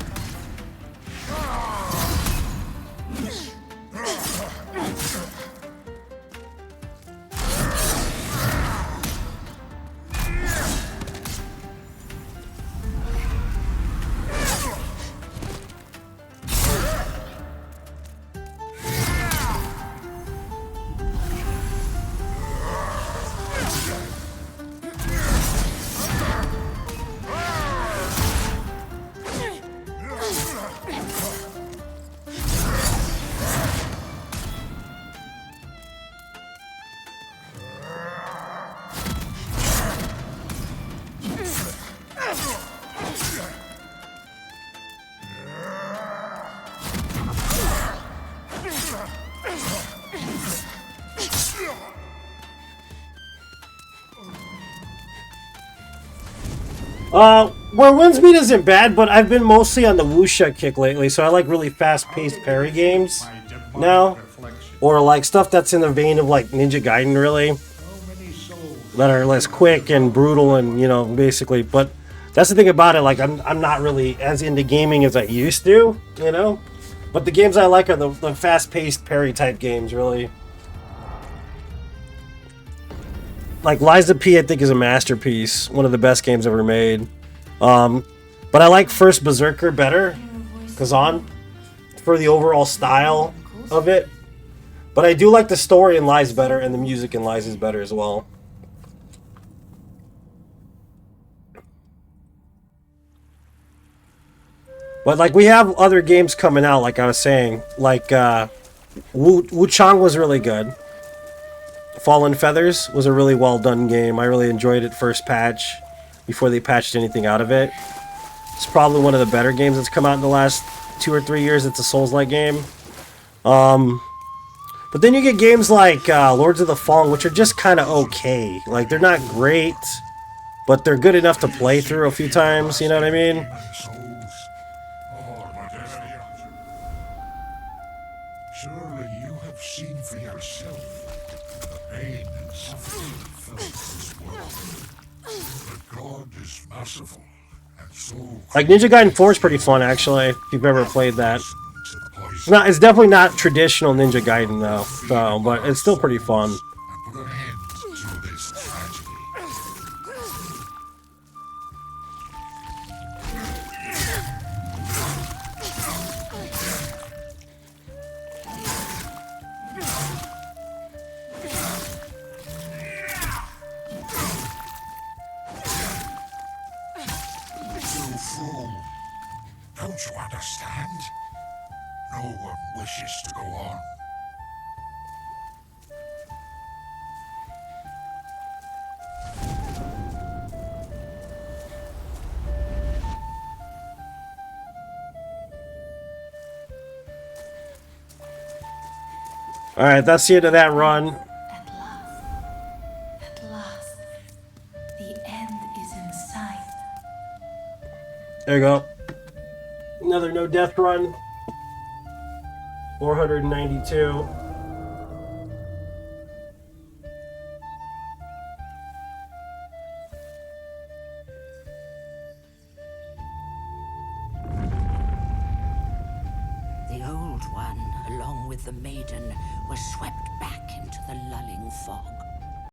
Where Windspeed isn't bad, but I've been mostly on the wuxia kick lately, so I like really fast-paced parry games now. Or like stuff that's in the vein of like Ninja Gaiden, really. That are less quick and brutal and, you know, basically. But that's the thing about it, like I'm not really as into gaming as I used to, you know? But the games I like are the fast-paced parry-type games, really. Like Lies of P, I think, is a masterpiece. One of the best games ever made. But I like First Berserker better, Kazan, for the overall style of it. But I do like the story in Lies better, and the music in Lies is better as well. But like we have other games coming out, like I was saying, like Wu Chang was really good. Fallen Feathers was a really well done game. I really enjoyed it first patch, before they patched anything out of it. It's probably one of the better games that's come out in the last 2 or 3 years. It's a Souls-like game. But then you get games like Lords of the Fallen, which are just kind of okay. Like, they're not great, but they're good enough to play through a few times, you know what I mean?
Surely you have seen for yourself the pain and suffering felt in this world. But God is merciful, and so
Like, Ninja Gaiden 4 is pretty fun, actually, if you've ever played that. It's definitely not traditional Ninja Gaiden, though, but it's still pretty fun.
and put an end to this tragedy. You fool! Don't you understand? No one wishes to go on.
Alright, that's the end of that run.
At last, the end is in sight.
There you go. Another no death run. 492.
The Old One, along with the maiden, were swept back into the lulling fog.